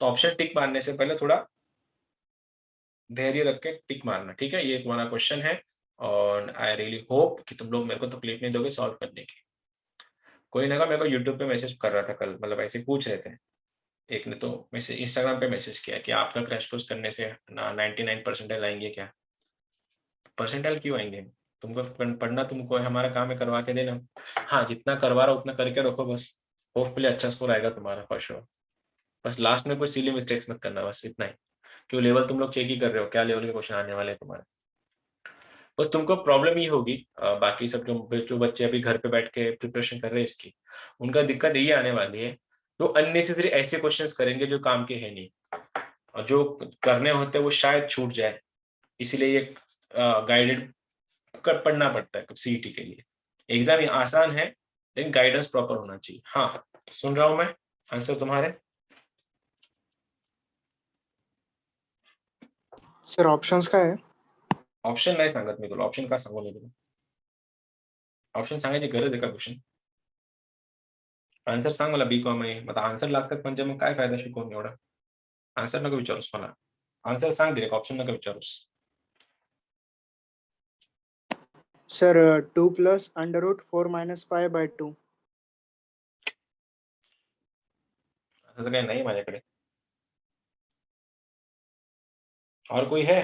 तो ऑप्शन टिक मारने से पहले थोड़ा धैर्य रख के टिक मारना। ठीक है, ये तुम्हारा क्वेश्चन है और आई रियली होप कि तुम लोग मेरे को तकलीफ नहीं दोगे सॉल्व करने की। कोई ना, मेरे को यूट्यूब पे मैसेज कर रहा था कल, मतलब ऐसे पूछ रहे थे, एक ने तो मैसेज इंस्टाग्राम पे मैसेज किया कि आपका क्रैश कोर्स करने से ना 99 परसेंटाइल आएंगे क्या? परसेंटाइल क्यों आएंगे? तुमको पढ़ना तुमको है, हमारा काम है करवा के देना। हाँ, जितना करवा रहा उतना करके रखो बस, होपफुली अच्छा स्कोर आएगा तुम्हारा फॉर श्योर। बस लास्ट में कोई सिली मिस्टेक्स मत करना, बस इतना ही। क्यों, लेवल तुम लोग चेक ही कर रहे हो, क्या लेवल के क्वेश्चन आने वाले हैं तुम्हारे। बस तुमको प्रॉब्लम ये होगी, बाकी सब जो बच्चे अभी घर पे बैठ के प्रिपरेशन कर रहे हैं इसकी, उनका दिक्कत ये आने वाली है, जो अननेसेसरी ऐसे क्वेश्चंस करेंगे जो काम के है नहीं, और जो करने होते हैं वो शायद छूट जाए, इसीलिए ये गाइडेड पढ़ना पड़ता है सीईटी के लिए। एग्जाम ये आसान है, लेकिन गाइडेंस प्रॉपर होना चाहिए। हाँ, सुन रहा हूं मैं, आंसर तुम्हारे। सर ऑप्शंस काय आहे? ऑप्शन नाही सांगत मी तुला, ऑप्शन का सांगू मी तुला? ऑप्शन सांगायची गरज आहे का क्वेश्चन? आन्सर सांग मला, बी कॉम आहे, मग आन्सर लागतात म्हणजे मग काय फायदा शिकवून एवढा? आन्सर नको विचारूस मला, आन्सर सांग डायरेक्ट, ऑप्शन नका विचारूस. Sir 2 plus under root 4 minus pi by 2. असं तर काही नाही माझ्याकडे. और कोई है?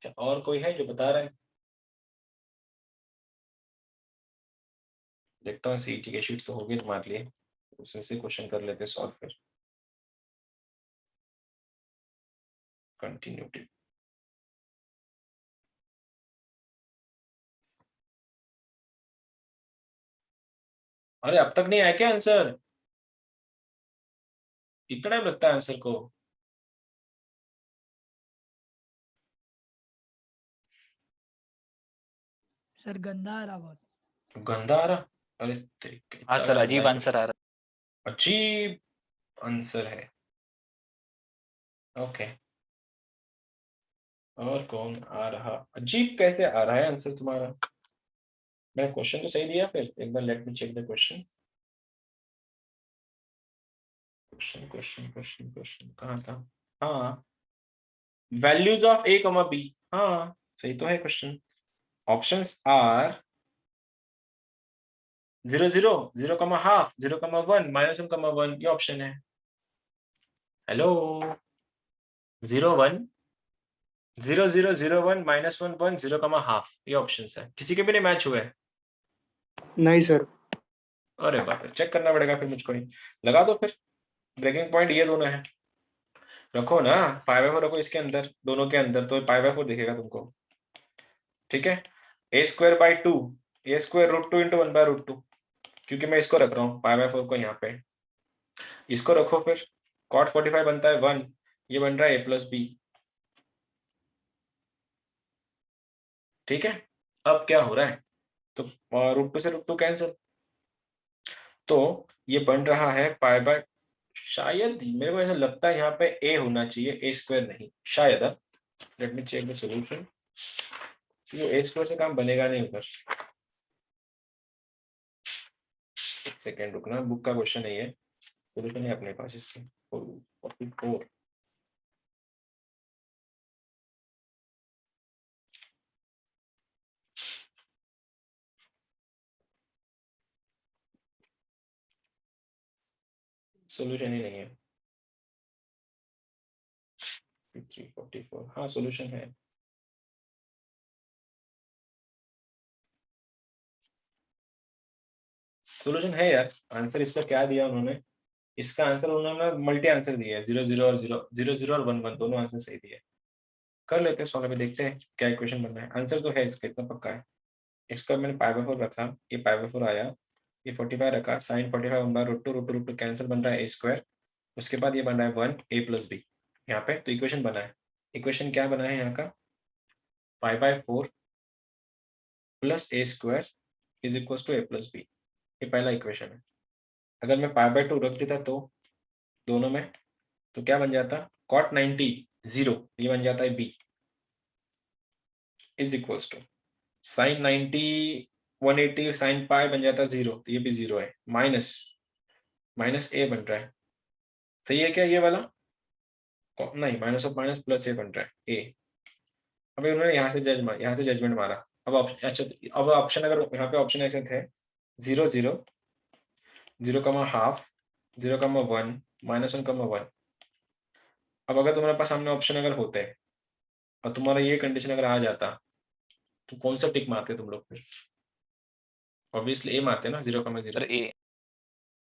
क्या और कोई है जो बता रहा है? देखता हूँ सीईटी के शीट तो होगी तुम्हारे लिए, उसमें से क्वेश्चन कर लेते सॉल्व फिर। कंटिन्यूटी, अरे अब तक नहीं आया क्या आंसर? कितना टाइम लगता है आंसर को? सर गंदा आ रहा बहुत। गंदा आ रहा? अरे हाँ सर, अजीब आंसर आ रहा अजीब आंसर है। ओके, और कौन आ रहा? अजीब कैसे आ रहा है आंसर तुम्हारा? मैं क्वेश्चन तो सही दिया, फिर एक बार let me check the question. Question question question question कहाँ था? हाँ, values of a comma b, हाँ सही तो है question. Options are 0 0 0 comma half 0 comma 1 minus 1 comma 1, ये ऑप्शन है। हेलो, 0 1 0 0 0 1 माइनस 1 1 0 कॉमा हाफ, ये ऑप्शन है। किसी के भी नहीं मैच हुए? नहीं सर. अरे बाप रे, चेक करना पड़ेगा फिर मुझको ही। लगा दो फिर, ब्रेकिंग पॉइंट ये दोनों है, रखो ना पाई बाय 4 रखो इसके अंदर, दोनों के अंदर, तो पाई बाय 4 दिखेगा तुमको। ठीक है, a square by 2, a square root 2 into 1 by root 2, क्योंकि मैं इसको रख रहा हूँ पाई बाय 4 को यहाँ पे, इसको रखो फिर, कॉट 45 बनता है 1, ये बन रहा है ए प्लस बी। ठीक है, अब क्या हो रहा है, तो रूट 2 से रूट 2 कैंसिल, तो ये बन रहा है पाई बाय, शायद मेरे को ऐसा लगता है यहाँ पे ए होना चाहिए, ए स्क्वायर नहीं शायद। Let me check the solution, ये ए स्क्वायर से काम बनेगा नहीं ऊपर। एक सेकेंड रुकना, बुक का क्वेश्चन है ये, सॉल्यूशन है अपने पास इसके। 44 सोल्यूशन ही नहीं है। 344 हाँ सोल्यूशन है। सोल्यूशन है यार। आंसर इसका क्या दिया उन्होंने, इसका आंसर उन्होंने मल्टी आंसर दिया है, 0 0 और 0 0 0 और 1 1 दोनों आंसर सही दिए। कर लेते हैं सॉल्व, अभी देखते हैं क्या इक्वेशन बन रहा है। आंसर तो है इसका, इतना पक्का है। इसका मैंने π/4 रखा, ये π/4 आया, ये 45 रखा, sin 45 1/√2 कैंसिल, बन रहा है a²। उसके बाद ये बन रहा है 1 a + b यहाँ पे, तो इक्वेशन बना है। इक्वेशन क्या बना है यहाँ का, π/4 + a² = a + b, ये पहला इक्वेशन है। अगर मैं π/2 रख देता तो दोनों में, तो क्या बन जाता, cot 90 0, ये बन जाता है b = sin 90 180 sin π बन जाता है 0, तो ये भी 0 है, माइनस a बन रहा है। सही है क्या ये वाला, नहीं minus of minus plus a बन रहा है a। अभी उन्होंने यहाँ से जजमेंट मारा। अब अच्छा, अब ऑप्शन, अगर यहाँ पे ऑप्शन ऐसे थे 0 0 0,5 0,1 -1,1। अब अगर तुम्हारे पास सामने ऑप्शन अगर होते हैं और तुम्हारा ये कंडीशन अगर आ जाता, तो कौन सा टिक मारते तुम लोग फिर? ऑब्वियसली ए मारते ना, 0,0। सर ए।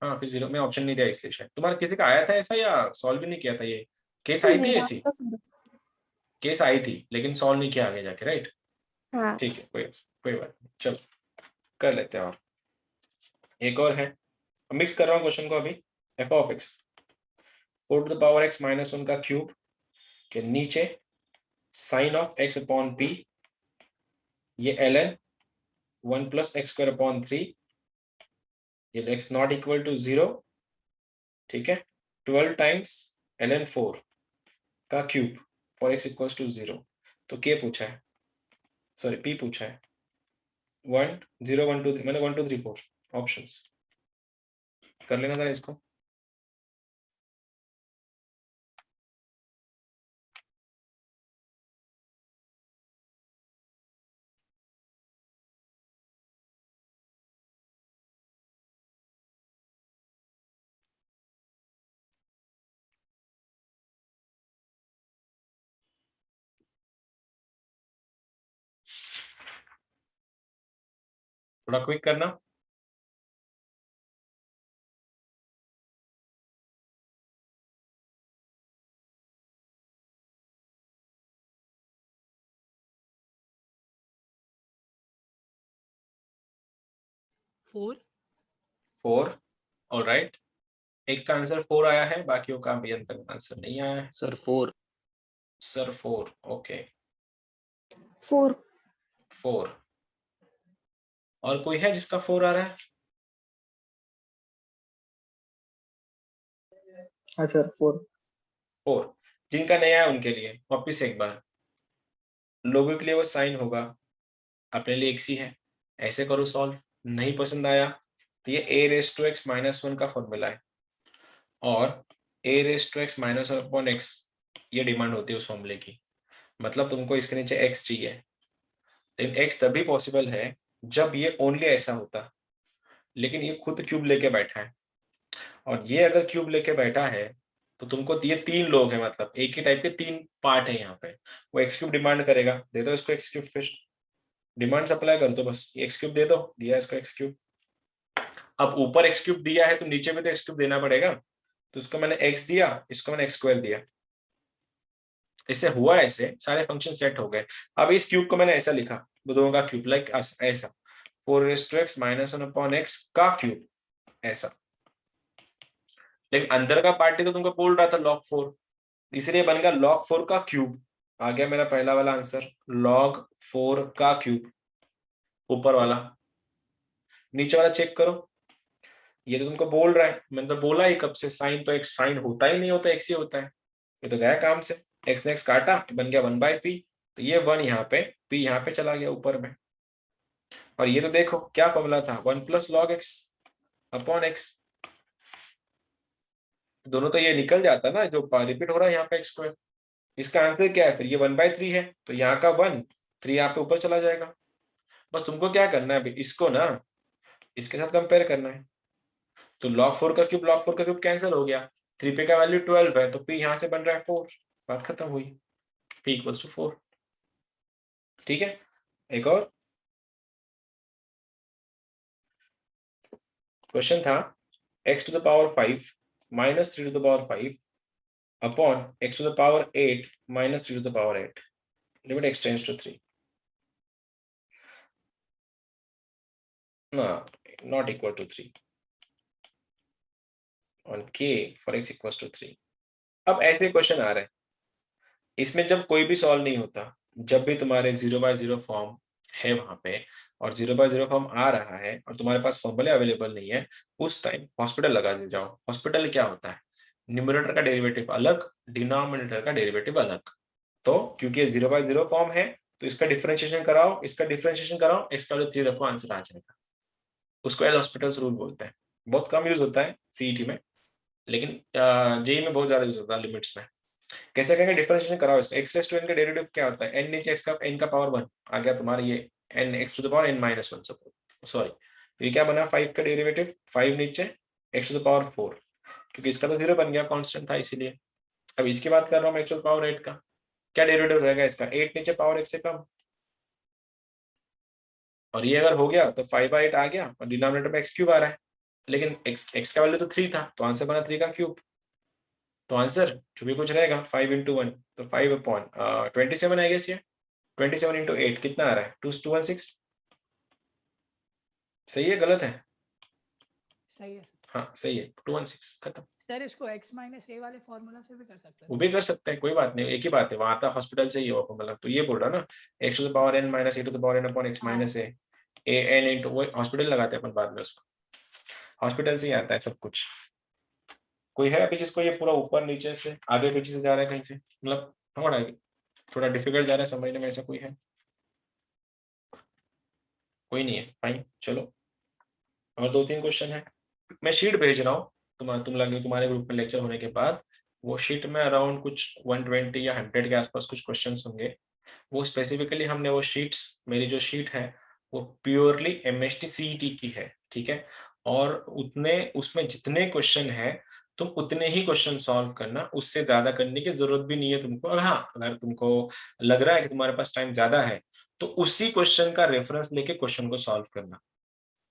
हाँ फिर 0 में ऑप्शन नहीं दिया इसलिए शायद। तुम्हारा किसी का आया था ऐसा या सॉल्व भी नहीं किया था? ये केस आई थी मेरा ऐसी, तो सर। केस आई थी लेकिन सॉल्व नहीं किया आगे जाके, राइट? हाँ ठीक है, कोई बात नहीं, चलो कर लेते हैं। और एक और है, मिक्स कर रहा हूँ क्वेश्चन को अभी। f(x) 4⁻x - 1 का क्यूब के नीचे sin of x/p, ये ln 1 + x²/3, ये x नॉट इक्वल टू 0, ठीक है। 12 टाइम्स ln 4 का cube for x equals to 0। तो k पूछा है, सॉरी p पूछा है। 1 0 1 2 3, मैंने 1 2 3 4 ऑप्शंस कर लेना था इसको। थोड़ा क्विक करना। Four 4, alright. एक का आंसर 4 आया है, बाकियों का अभी तक आंसर नहीं आया है। सर 4। Sir 4, okay 4 4। और कोई है जिसका 4 आ रहा है? हाँ सर 4। 4 जिनका नहीं आया उनके लिए वापिस एक बार, लोगों के लिए वो साइन होगा, अपने लिए x ही है। ऐसे करो सॉल्व। नहीं पसंद आया तो ये a⁻x - 1 का फॉर्मूला है, और a⁻x - 1/x ये डिमांड होती है उस फॉर्मूले की। मतलब तुमको इसके नीचे x चाहिए, लेकिन x तभी पॉसिबल है जब ये ओनली ऐसा होता, लेकिन ये खुद क्यूब लेके बैठा है। और ये अगर क्यूब लेके बैठा है तो तुमको ये 3 लोग हैं, मतलब एक ही टाइप के 3 पार्ट है यहाँ पे। वो x³ डिमांड करेगा, दे दो इसको x³ फिर डिमांड सप्लाई कर दो, बस ये x³ दे दो, दिया इसको x³। अब ऊपर x³ दिया है तो नीचे भी तो x³ देना पड़ेगा, तो उसको मैंने x दिया, इसको मैंने x² दिया। इससे हुआ ऐसे सारे फंक्शन सेट हो गए। अब इस क्यूब को मैंने ऐसा लिखा, दोनों का क्यूब, लाइक ऐसा 4⁻x - 1/x का क्यूब ऐसा। लेकिन अंदर का पार्टी तो तुमको बोल रहा था log 4, इसलिए बन गया log 4 का क्यूब। आ गया मेरा पहला वाला आंसर, log 4 का क्यूब ऊपर वाला। नीचे वाला चेक करो, ये तो तुमको बोल रहा है, मैंने तो बोला ही कब से, साइन तो एक साइन होता ही नहीं होता, एक्स ही होता है। ये तो गया काम से, एक्स ने एक्स काटा, बन गया 1/p, तो ये 1 यहाँ पे, p यहाँ पे चला गया ऊपर में। और ये तो देखो क्या फॉर्मूला था, 1 + log x/x। दोनों तो ये निकल जाता ना, जो रिपीट हो रहा है यहाँ पे x²। इसका आंसर क्या है फिर, ये 1/3 है, तो यहाँ का 1 3 यहाँ पे ऊपर चला जाएगा। बस तुमको क्या करना है अभी, इसको ना इसके साथ कंपेयर करना है। तो log 4 का क्यूब कैंसिल हो गया, 3 पे का वैल्यू 12 है, तो p यहाँ से बन रहा है 4, बात खत्म हुई, p इक्वल्स टू 4। ठीक है, एक और क्वेश्चन था, x to the power 5 minus 3 to the power 5 upon x to the power 8 minus 3 to the power 8, limit x tends to 3. No, not equal to 3 on k for x equals to 3. अब ऐसे question आ रहे हैं, इसमें जब कोई भी solve नहीं होता, जब भी तुम्हारे 0/0 फॉर्म है वहां पे और 0/0 फॉर्म आ रहा है और तुम्हारे पास फॉर्मूले अवेलेबल नहीं है, उस टाइम हॉस्पिटल लगा दे जाओ। हॉस्पिटल क्या होता है, न्यूमरेटर का डेरिवेटिव अलग, डिनोमिनेटर का डेरिवेटिव अलग। तो क्योंकि 0/0 फॉर्म है तो इसका डिफरेंशिएशन कराओ, x का वैल्यू 3 रखो, आंसर आ जाएगा। उसको एल हॉस्पिटल्स रूल बोलते हैं। बहुत कम यूज होता है सीईटी में, लेकिन जेई में बहुत ज्यादा यूज होता है लिमिट्स में। कैसे करेंगे, डिफरेंशिएशन कराओ इसका, x रेज़ टू n का डेरिवेटिव क्या होता है, n नीचे x का n का पावर 1 आ गया तुम्हारा, ये n x to the power n minus 1, sorry ये क्या बना, 5 का डेरिवेटिव, 5 नीचे x टू द पावर 4, क्योंकि इसका तो 0 बन गया, कांस्टेंट था इसीलिए। अब इसकी बात कर रहा हूं मैं, x टू द पावर 8 का क्या डेरिवेटिव रहेगा इसका, 8 नीचे पावर x से कम, और ये अगर हो गया तो 5/8 आ गया और डिनोमिनेटर में x क्यूब आ रहा है, लेकिन x का वैल्यू तो 3 था, तो आंसर बना 3 का क्यूब। तो आंसर जो भी कुछ रहेगा 5 into 1, तो 5/27 आई गेस, ये 27 into 8 कितना आ रहा है, 216। सही है गलत है, सही है हाँ सही है, 216 खत्म। सर। इसको x माइनस ए वाले फॉर्मूला से भी कर सकते वो हैं। भी कर सकते हैं, कोई बात नहीं, एक ही बात है, वहां आता हॉस्पिटल से ही हो, मतलब तो ये बोल रहा ना, x to the power n minus a to the power n upon x minus a n into, वो हॉस्पिटल लगाते हैं अपन बाद में, उसको हॉस्पिटल से ही आता है सब कुछ। कोई है अभी जिसको ये पूरा ऊपर नीचे से आगे पीछे से जा रहा है कहीं से, मतलब थोड़ा डिफिकल्ट जा रहा है समझने में, ऐसा कोई है? कोई नहीं है, फाइन चलो, और 2-3 क्वेश्चन है। मैं शीट भेज रहा हूँ, तुम लगे तुम्हारे ग्रुप में लेक्चर होने के बाद, वो शीट में अराउंड कुछ 120 या 100 के आसपास कुछ क्वेश्चंस होंगे। वो स्पेसिफिकली हमने वो शीट्स, मेरी जो शीट है वो प्योरली एमएसटी सीईटी की है, ठीक है, और उतने उसमें जितने क्वेश्चन है तुम उतने ही क्वेश्चन सॉल्व करना, उससे ज्यादा करने की जरूरत भी नहीं है तुमको। और हाँ, अगर तुमको लग रहा है कि तुम्हारे पास टाइम ज्यादा है तो उसी क्वेश्चन का रेफरेंस लेके क्वेश्चन को सॉल्व करना,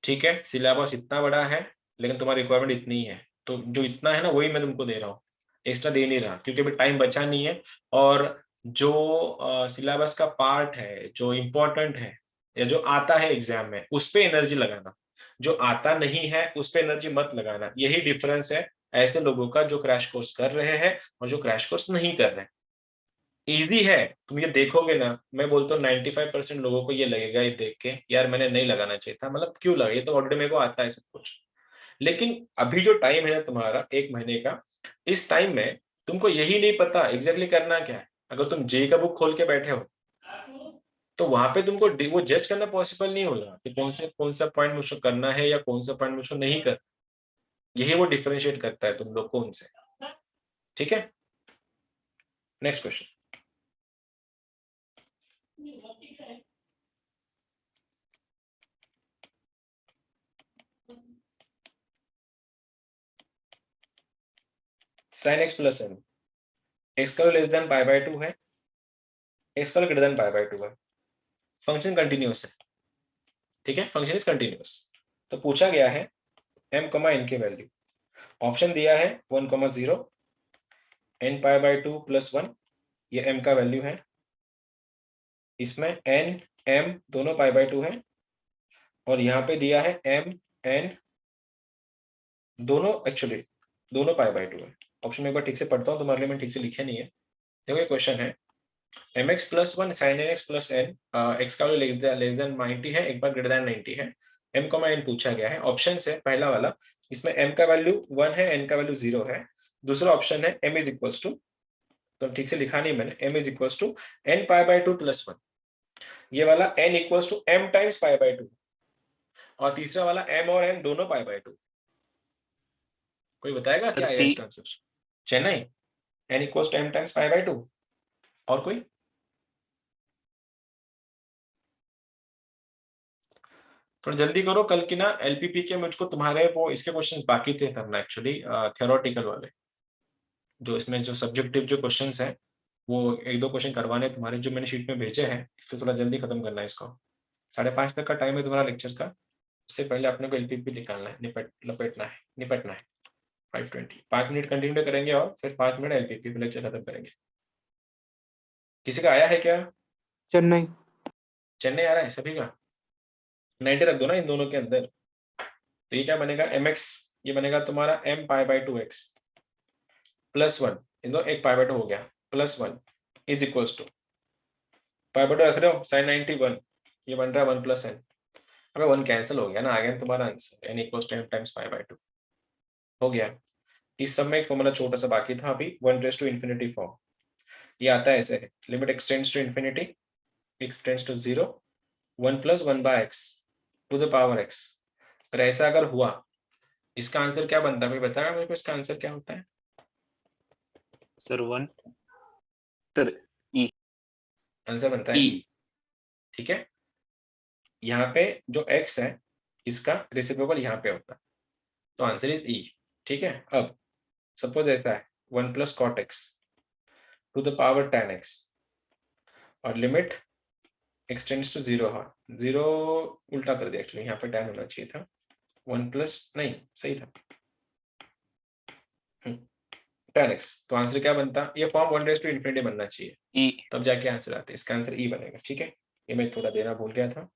ठीक है। सिलेबस इतना बड़ा है लेकिन तुम्हारी रिक्वायरमेंट इतनी ही है, तो जो इतना है ना वही मैं तुमको दे रहा हूँ, एक्स्ट्रा दे नहीं रहा, क्योंकि अभी टाइम बचा नहीं है। और जो सिलेबस का पार्ट है, जो इम्पोर्टेंट है या जो आता है एग्जाम में, उस पे एनर्जी लगाना, जो आता नहीं है उस पे एनर्जी मत लगाना। यही डिफरेंस है ऐसे लोगों का जो क्रैश कोर्स कर रहे हैं और जो क्रैश कोर्स नहीं कर रहे हैं। इजी है, तुम ये देखोगे ना, मैं बोलता हूँ 95% लोगों को ये लगेगा ये देख के, यार मैंने नहीं लगाना चाहिए था, मतलब क्यों लगा, ये तो ऑलरेडी मेरे को आता है सब कुछ। लेकिन अभी जो टाइम है तुम्हारा 1 महीने का, इस टाइम में तुमको यही नहीं पता एग्जैक्टली करना क्या है। अगर तुम जेई का बुक खोल के बैठे हो तो वहां पे तुमको वो जज करना पॉसिबल नहीं होगा कि कौन सा पॉइंट मुझको करना है या कौन सा पॉइंट मुझको नहीं कर। यही वो डिफरेंशिएट करता है तुम लोग को उनसे, ठीक है। Next question, sin x plus n, x का लेस देन पाई बाय 2 है, x का ग्रेटर देन पाई बाय 2 है, फंक्शन कंटिन्यूअस है, ठीक है, फंक्शन इज कंटिन्यूअस। तो पूछा गया है m, n के वैल्यू, ऑप्शन दिया है 1,0, n पाई बाय 2 प्लस 1, ये m का वैल्यू है, इसमें n m दोनों पाई बाय 2 है, और यहाँ पे दिया है m n दोनों, एक्चुअली दोनों पाई बाय 2 है। ऑप्शन में एक बार ठीक से पढ़ता हूँ, तुम्हारे लिए मैं ठीक से लिखे नहीं है। देखो ये क्वेश्चन है, mx plus 1 sin nx plus n, x का वैल्यू लेस देन 90 है, एक बार ग्रेटर देन 90 है, m, n पूछा गया है। ऑप्शन है पहला वाला, इसमें m का वैल्यू 1 है, n का वैल्यू 0 है। दूसरा ऑप्शन है m इज इक्वल्स टू, तो ठीक से लिखा नहीं मैंने, m is equals to n pi by 2 plus 1, ये वाला n equals to m times pi by 2, और तीसरा वाला m और n दोनों पाई बाय 2। कोई बताएगा सर क्या है सी इसका answer? Chennai, n equals to m times pi by 2, और कोई? थोड़ा जल्दी करो, कल की ना एलपीपी के मुझको तुम्हारे वो इसके क्वेश्चंस बाकी थे करना एक्चुअली, थियोरेटिकल वाले, जो इसमें जो सब्जेक्टिव जो क्वेश्चंस हैं वो 1-2 क्वेश्चन करवाने तुम्हारे, जो मैंने शीट में भेजे हैं, इसलिए थोड़ा जल्दी खत्म करना है इसको। 5:30 तक का टाइम है तुम्हारा लेक्चर का, उससे पहले अपने को एलपीपी निकालना है, निपटना है 5:20। 5 मिनट कंटिन्यू करेंगे और फिर 5 मिनट एलपीपी लेक्चर खत्म करेंगे। किसी का आया है क्या? चेन्नई। चेन्नई आ रहा है सभी का? 90 रख दो ना इन दोनों के अंदर, तो ये क्या बनेगा mx, ये बनेगा तुम्हारा m π/2x +1, इन दो एक π/2 हो गया, +1 इज इक्वल्स टू π/2 रख रहे हो sin 91, ये बन रहा है 1 + n। अबे 1 कैंसिल हो गया ना, आ गया तुम्हारा आंसर n = 10 × π/2 हो गया। इस सब में एक फॉर्मूला छोटा सा बाकी था अभी, 1⁻∞ फॉर्म। ये आता है ऐसे, limit x tends to infinity, x tends to 0, 1 + 1/x to the power x। अगर ऐसा अगर हुआ, इसका आंसर क्या बनता है भाई, बताया मेरे को इसका आंसर क्या होता है? सर 1 सर ई आंसर बनता है E. e, ठीक है। यहाँ पे जो x है इसका रेसिप्रोकल यहाँ पे होता है, तो आंसर इज e, ठीक है। अब सपोज ऐसा है 1 + cot x to the power tan x और लिमिट x टेंड्स टू 0, हाँ 0 उल्टा कर दिया एक्चुअली, यहाँ पे tan होना चाहिए था, 1 प्लस नहीं सही था tan x, तो आंसर क्या बनता, ये फॉर्म 1⁻∞ बनना चाहिए, E. तब जाके आंसर आता है, इसका आंसर ई बनेगा, ठीक है। ये मैं थोड़ा देना भूल गया था,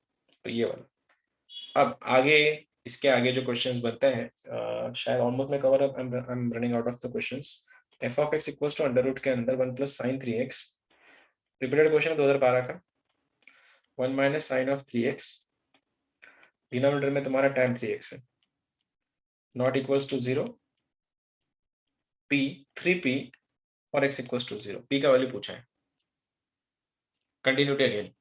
तो ये वाला। अब आगे इसके आगे जो क्वेश्चंस बनते हैं, शायद ऑलमोस्ट मैं cover up, I am running out of the questions. f of x equals to under root के अंदर 1 + sin 3x, रिपीटेड क्वेश्चन है 2012 का। 1 - sin of 3x, डिनोमिनेटर में तुम्हारा tan 3x है, not equals to 0, p 3p और x equals to 0, p का value पूछा है। कंटिन्यूटी अगेन,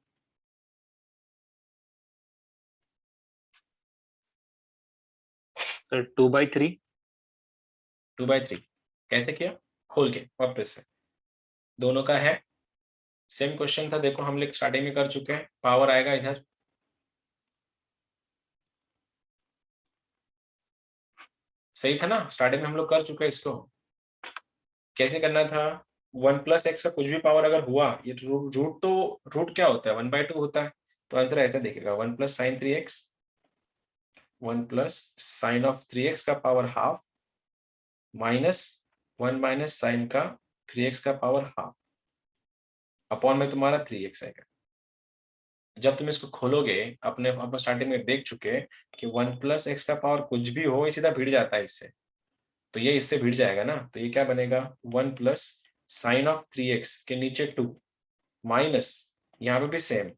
सर 2/3 2/3 कैसे किया, खोल के वापस से, दोनों का है सेम क्वेश्चन था, देखो हम लोग स्टार्टिंग में कर चुके हैं, पावर आएगा इधर, सही था ना, स्टार्टिंग में हम लोग कर चुके हैं इसको। कैसे करना था, 1 + x का कुछ भी पावर अगर हुआ, ये रूट तो रूट क्या होता है 1/2 होता है, तो आंसर ऐसा दिखेगा 1 + sin 3x, 1 + sin of 3x का पावर हाफ माइनस 1 - sin का 3x का पावर हाफ अपॉन में तुम्हारा 3x आएगा। जब तुम इसको खोलोगे, अपने स्टार्टिंग में देख चुके कि 1 + x का पावर कुछ भी हो, ये सीधा भिड़ जाता है इससे, तो ये इससे भिड़ जाएगा ना, तो ये क्या बनेगा 1 + sin of 3x के नीचे 2 माइनस, यहाँ पे भी सेम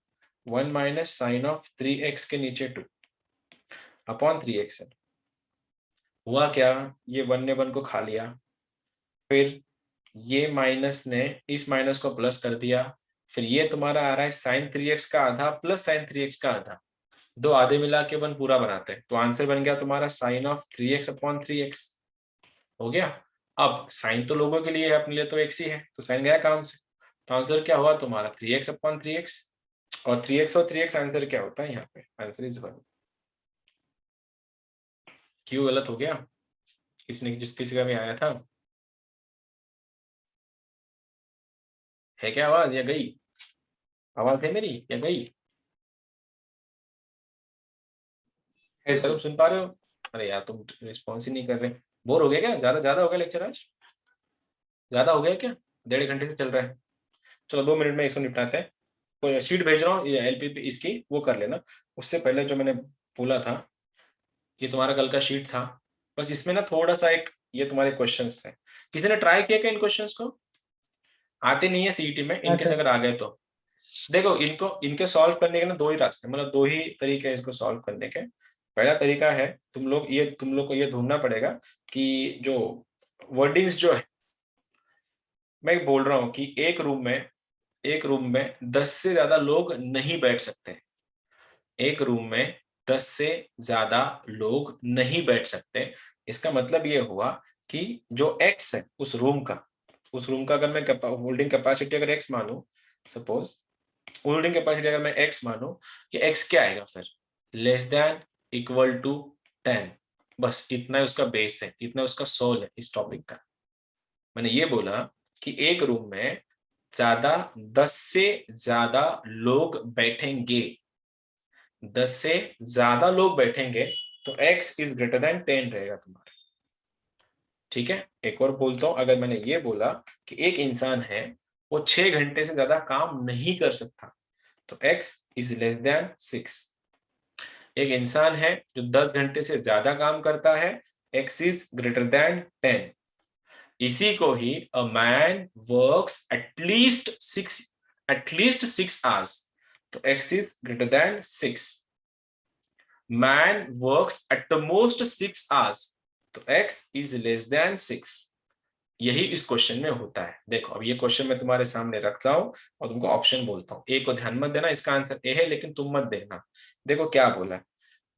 1 - sin of 3x के नीचे 2 अपॉन 3x है। हुआ क्या, ये 1 ने 1 को खा लिया, फिर ये माइनस ने इस माइनस को प्लस कर दिया, फिर ये तुम्हारा आ रहा है sin 3x का आधा प्लस sin 3x का आधा, दो आधे मिला के 1 पूरा बनाते हैं, तो आंसर बन गया तुम्हारा sin of 3x upon 3x हो गया। अब साइन तो लोगों के लिए है, अपने लिए तो x ही है, तो साइन गया काम से, तो आंसर क्या हुआ तुम्हारा 3x अपॉन 3x, और 3x आंसर क्या होता है यहाँ पे, आंसर इज 1। क्यों गलत हो गया, किसने किसी का भी आया था, है क्या आवाज या गई, आवाज है मेरी या गई, तुम सुन पा रहे हो? अरे यार तुम रिस्पॉन्स ही नहीं कर रहे, बोर हो गया क्या, ज्यादा हो गया लेक्चर आज, ज्यादा हो गया क्या, 1.5 घंटे से चल रहा है। चलो 2 मिनट में इसको निपटाते हैं, कोई शीट भेज रहा हूँ एलपीपी इसकी, वो कर लेना। उससे पहले जो मैंने बोला था, ये तुम्हारा कल का शीट था, बस इसमें ना थोड़ा सा एक ये तुम्हारे क्वेश्चंस थे, किसी ने ट्राई किया क्या इन क्वेश्चंस को, आते नहीं है सीईटी में, इनके से अगर आ गए तो देखो, इनको इनके सॉल्व करने के ना 2 ही रास्ते, मतलब 2 ही तरीके हैं इसको सॉल्व करने के। पहला तरीका है, तुम लोग को ये ढूंढना पड़ेगा कि जो वर्डिंग्स जो है, मैं बोल रहा हूँ कि एक रूम में 10 से ज्यादा लोग नहीं बैठ सकते, एक रूम में 10 से ज्यादा लोग नहीं बैठ सकते। इसका मतलब ये हुआ कि जो x है उस रूम का अगर मैं होल्डिंग कैपेसिटी अगर x मानूं, सपोज होल्डिंग कैपेसिटी अगर मैं x मानूं, ये x क्या आएगा फिर, लेस देन इक्वल टू 10। बस इतना उसका बेस है, इतना उसका सोल है इस टॉपिक का। मैंने ये बोला कि एक रूम में 10 से ज्यादा लोग बैठेंगे, 10 से ज्यादा लोग बैठेंगे तो x इज ग्रेटर देन 10 रहेगा तुम्हारा। ठीक है, एक और बोलता हूं, अगर मैंने ये बोला कि एक इंसान है वो 6 घंटे से ज्यादा काम नहीं कर सकता तो x इज लेस देन 6। एक इंसान है जो 10 घंटे से ज्यादा काम करता है, x इज ग्रेटर देन 10। इसी को ही a man works at least 6 hours तो x is greater than 6। Man works at the most 6 hours तो x इज लेस देन 6। यही इस क्वेश्चन में होता है। देखो अब ये क्वेश्चन मैं तुम्हारे सामने रखता हूं और तुमको ऑप्शन बोलता हूं, ए को ध्यान मत देना, इसका आंसर ए है, लेकिन तुम मत देखना। देखो क्या बोला,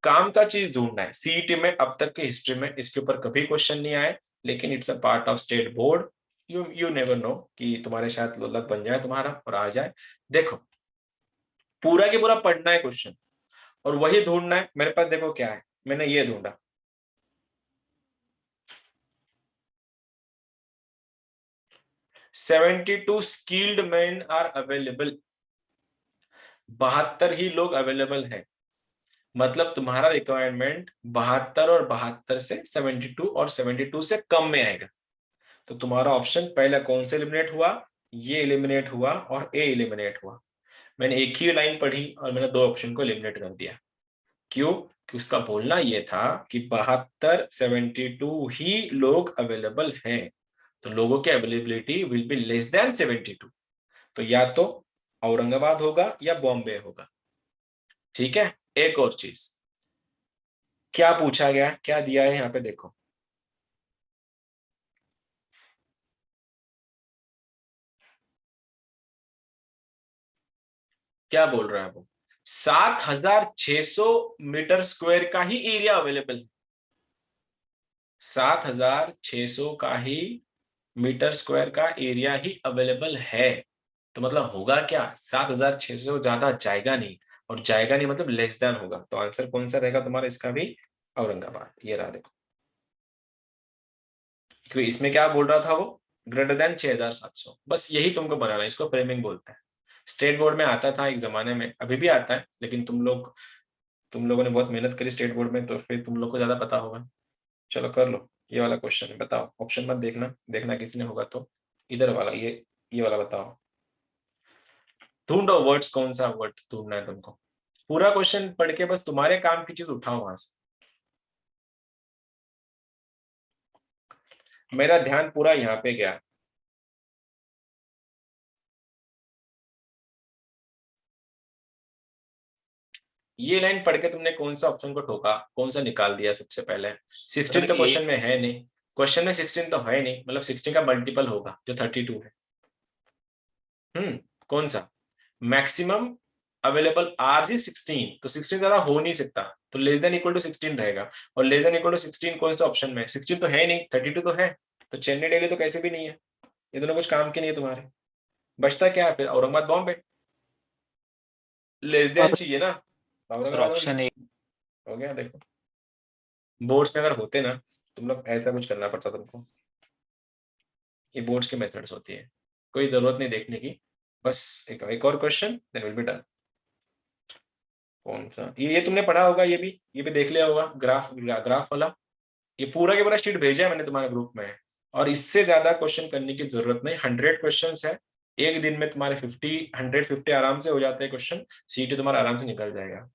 काम का चीज ढूंढना है। सीईटी में अब तक की हिस्ट्री में इसके ऊपर कभी क्वेश्चन नहीं आए, लेकिन it's a part of state board. You never know कि तुम्हारे शायद लक बन जाए तुम्हारा और आ जाए। देखो पूरा के पूरा पढ़ना है क्वेश्चन और वही ढूंढना है। मेरे पास देखो क्या है, मैंने ये ढूंढा, "72 skilled men are available"। 72 ही लोग अवेलेबल है, मतलब तुम्हारा रिक्वायरमेंट 72 और 72 से 72 और 72 से कम में आएगा। तो तुम्हारा ऑप्शन पहला कौन से एलिमिनेट हुआ, ये एलिमिनेट हुआ और ए एलिमिनेट हुआ। मैंने एक ही लाइन पढ़ी और मैंने दो ऑप्शन को एलिमिनेट कर दिया। क्यों? कि उसका बोलना ये था कि 72 72 ही लोग अवेलेबल हैं, तो लोगों की availability will be less than 72। तो या तो औरंगाबाद होगा या बॉम्बे होगा। ठीक है, एक और चीज क्या पूछा गया, क्या दिया है यहाँ पे देखो, क्या बोल रहा है वो, 7600 मीटर स्क्वायर का ही एरिया अवेलेबल है। 7600 का ही मीटर स्क्वायर का एरिया ही अवेलेबल है। तो मतलब होगा क्या, 7600 ज्यादा जाएगा नहीं, और जाएगा नहीं मतलब लेस देन होगा। तो आंसर कौन सा रहेगा तुम्हारा इसका भी, औरंगाबाद। ये रहा देखो, क्योंकि इसमें क्या बोल रहा था वो, ग्रेटर देन 6700। बस यही तुमको बनाना है, इसको फ्रेमिंग बोलते हैं। स्टेट बोर्ड में आता था एक जमाने में, अभी भी आता है, लेकिन तुम लोगों ने बहुत मेहनत करी स्टेट बोर्ड में, तो फिर तुम लोग को ज्यादा पता होगा। चलो कर लो, ये वाला क्वेश्चन है, बताओ। ऑप्शन मत देखना, देखना किसी ने होगा तो। इधर वाला, ये वाला बताओ। ढूंढो वर्ड्स, कौन सा वर्ड ढूंढना है तुमको। पूरा क्वेश्चन पढ़ के बस तुम्हारे काम की चीज उठाओ वहां से। मेरा ध्यान पूरा यहाँ पे गया। ये लाइन पढ़ के तुमने कौन सा ऑप्शन को ठोका, कौन सा निकाल दिया सबसे पहले। 16 तो क्वेश्चन में है नहीं, क्वेश्चन में 16 तो है नहीं, मतलब 16 का मल्टीपल होगा जो 32 है। कौन सा, मैक्सिमम अवेलेबल आर इज 16, तो 16 ज्यादा हो नहीं सकता, तो लेस देन इक्वल टू 16 रहेगा। और लेस देन इक्वल टू 16 कौन सा ऑप्शन में, 16 तो है नहीं, 32 तो है। तो चेन्नई दिल्ली तो कैसे भी नहीं है, ये दोनों कुछ काम के नहीं है तुम्हारे। बचता क्या है फिर, औरंगाबाद बॉम्बे। लेस देन चाहिए ना, सर औरंगाबाद ऑप्शन ए। हो गया। देखो बोर्ड्स में अगर होते ना, तुम लोग ऐसा कुछ करना पड़ता तुमको। ये बोर्ड्स के मेथड्स होती है, कोई जरूरत नहीं देखने की। बस एक और question, then will be done. कौन सा, ये तुमने पढ़ा होगा, ये भी देख लिया होगा, ग्राफ वाला। ये पूरा के पूरा शीट भेजा है मैंने तुम्हारे ग्रुप में, और इससे ज्यादा क्वेश्चन करने की जरूरत नहीं। 100 क्वेश्चन है, एक दिन में तुम्हारे 150 आराम से हो जाते हैं क्वेश्चन, सीटी तुम्हारा आराम से निकल जाएगा।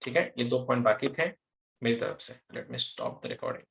ठीक है, ये 2 पॉइंट बाकी थे मेरी तरफ से। Let me stop the recording.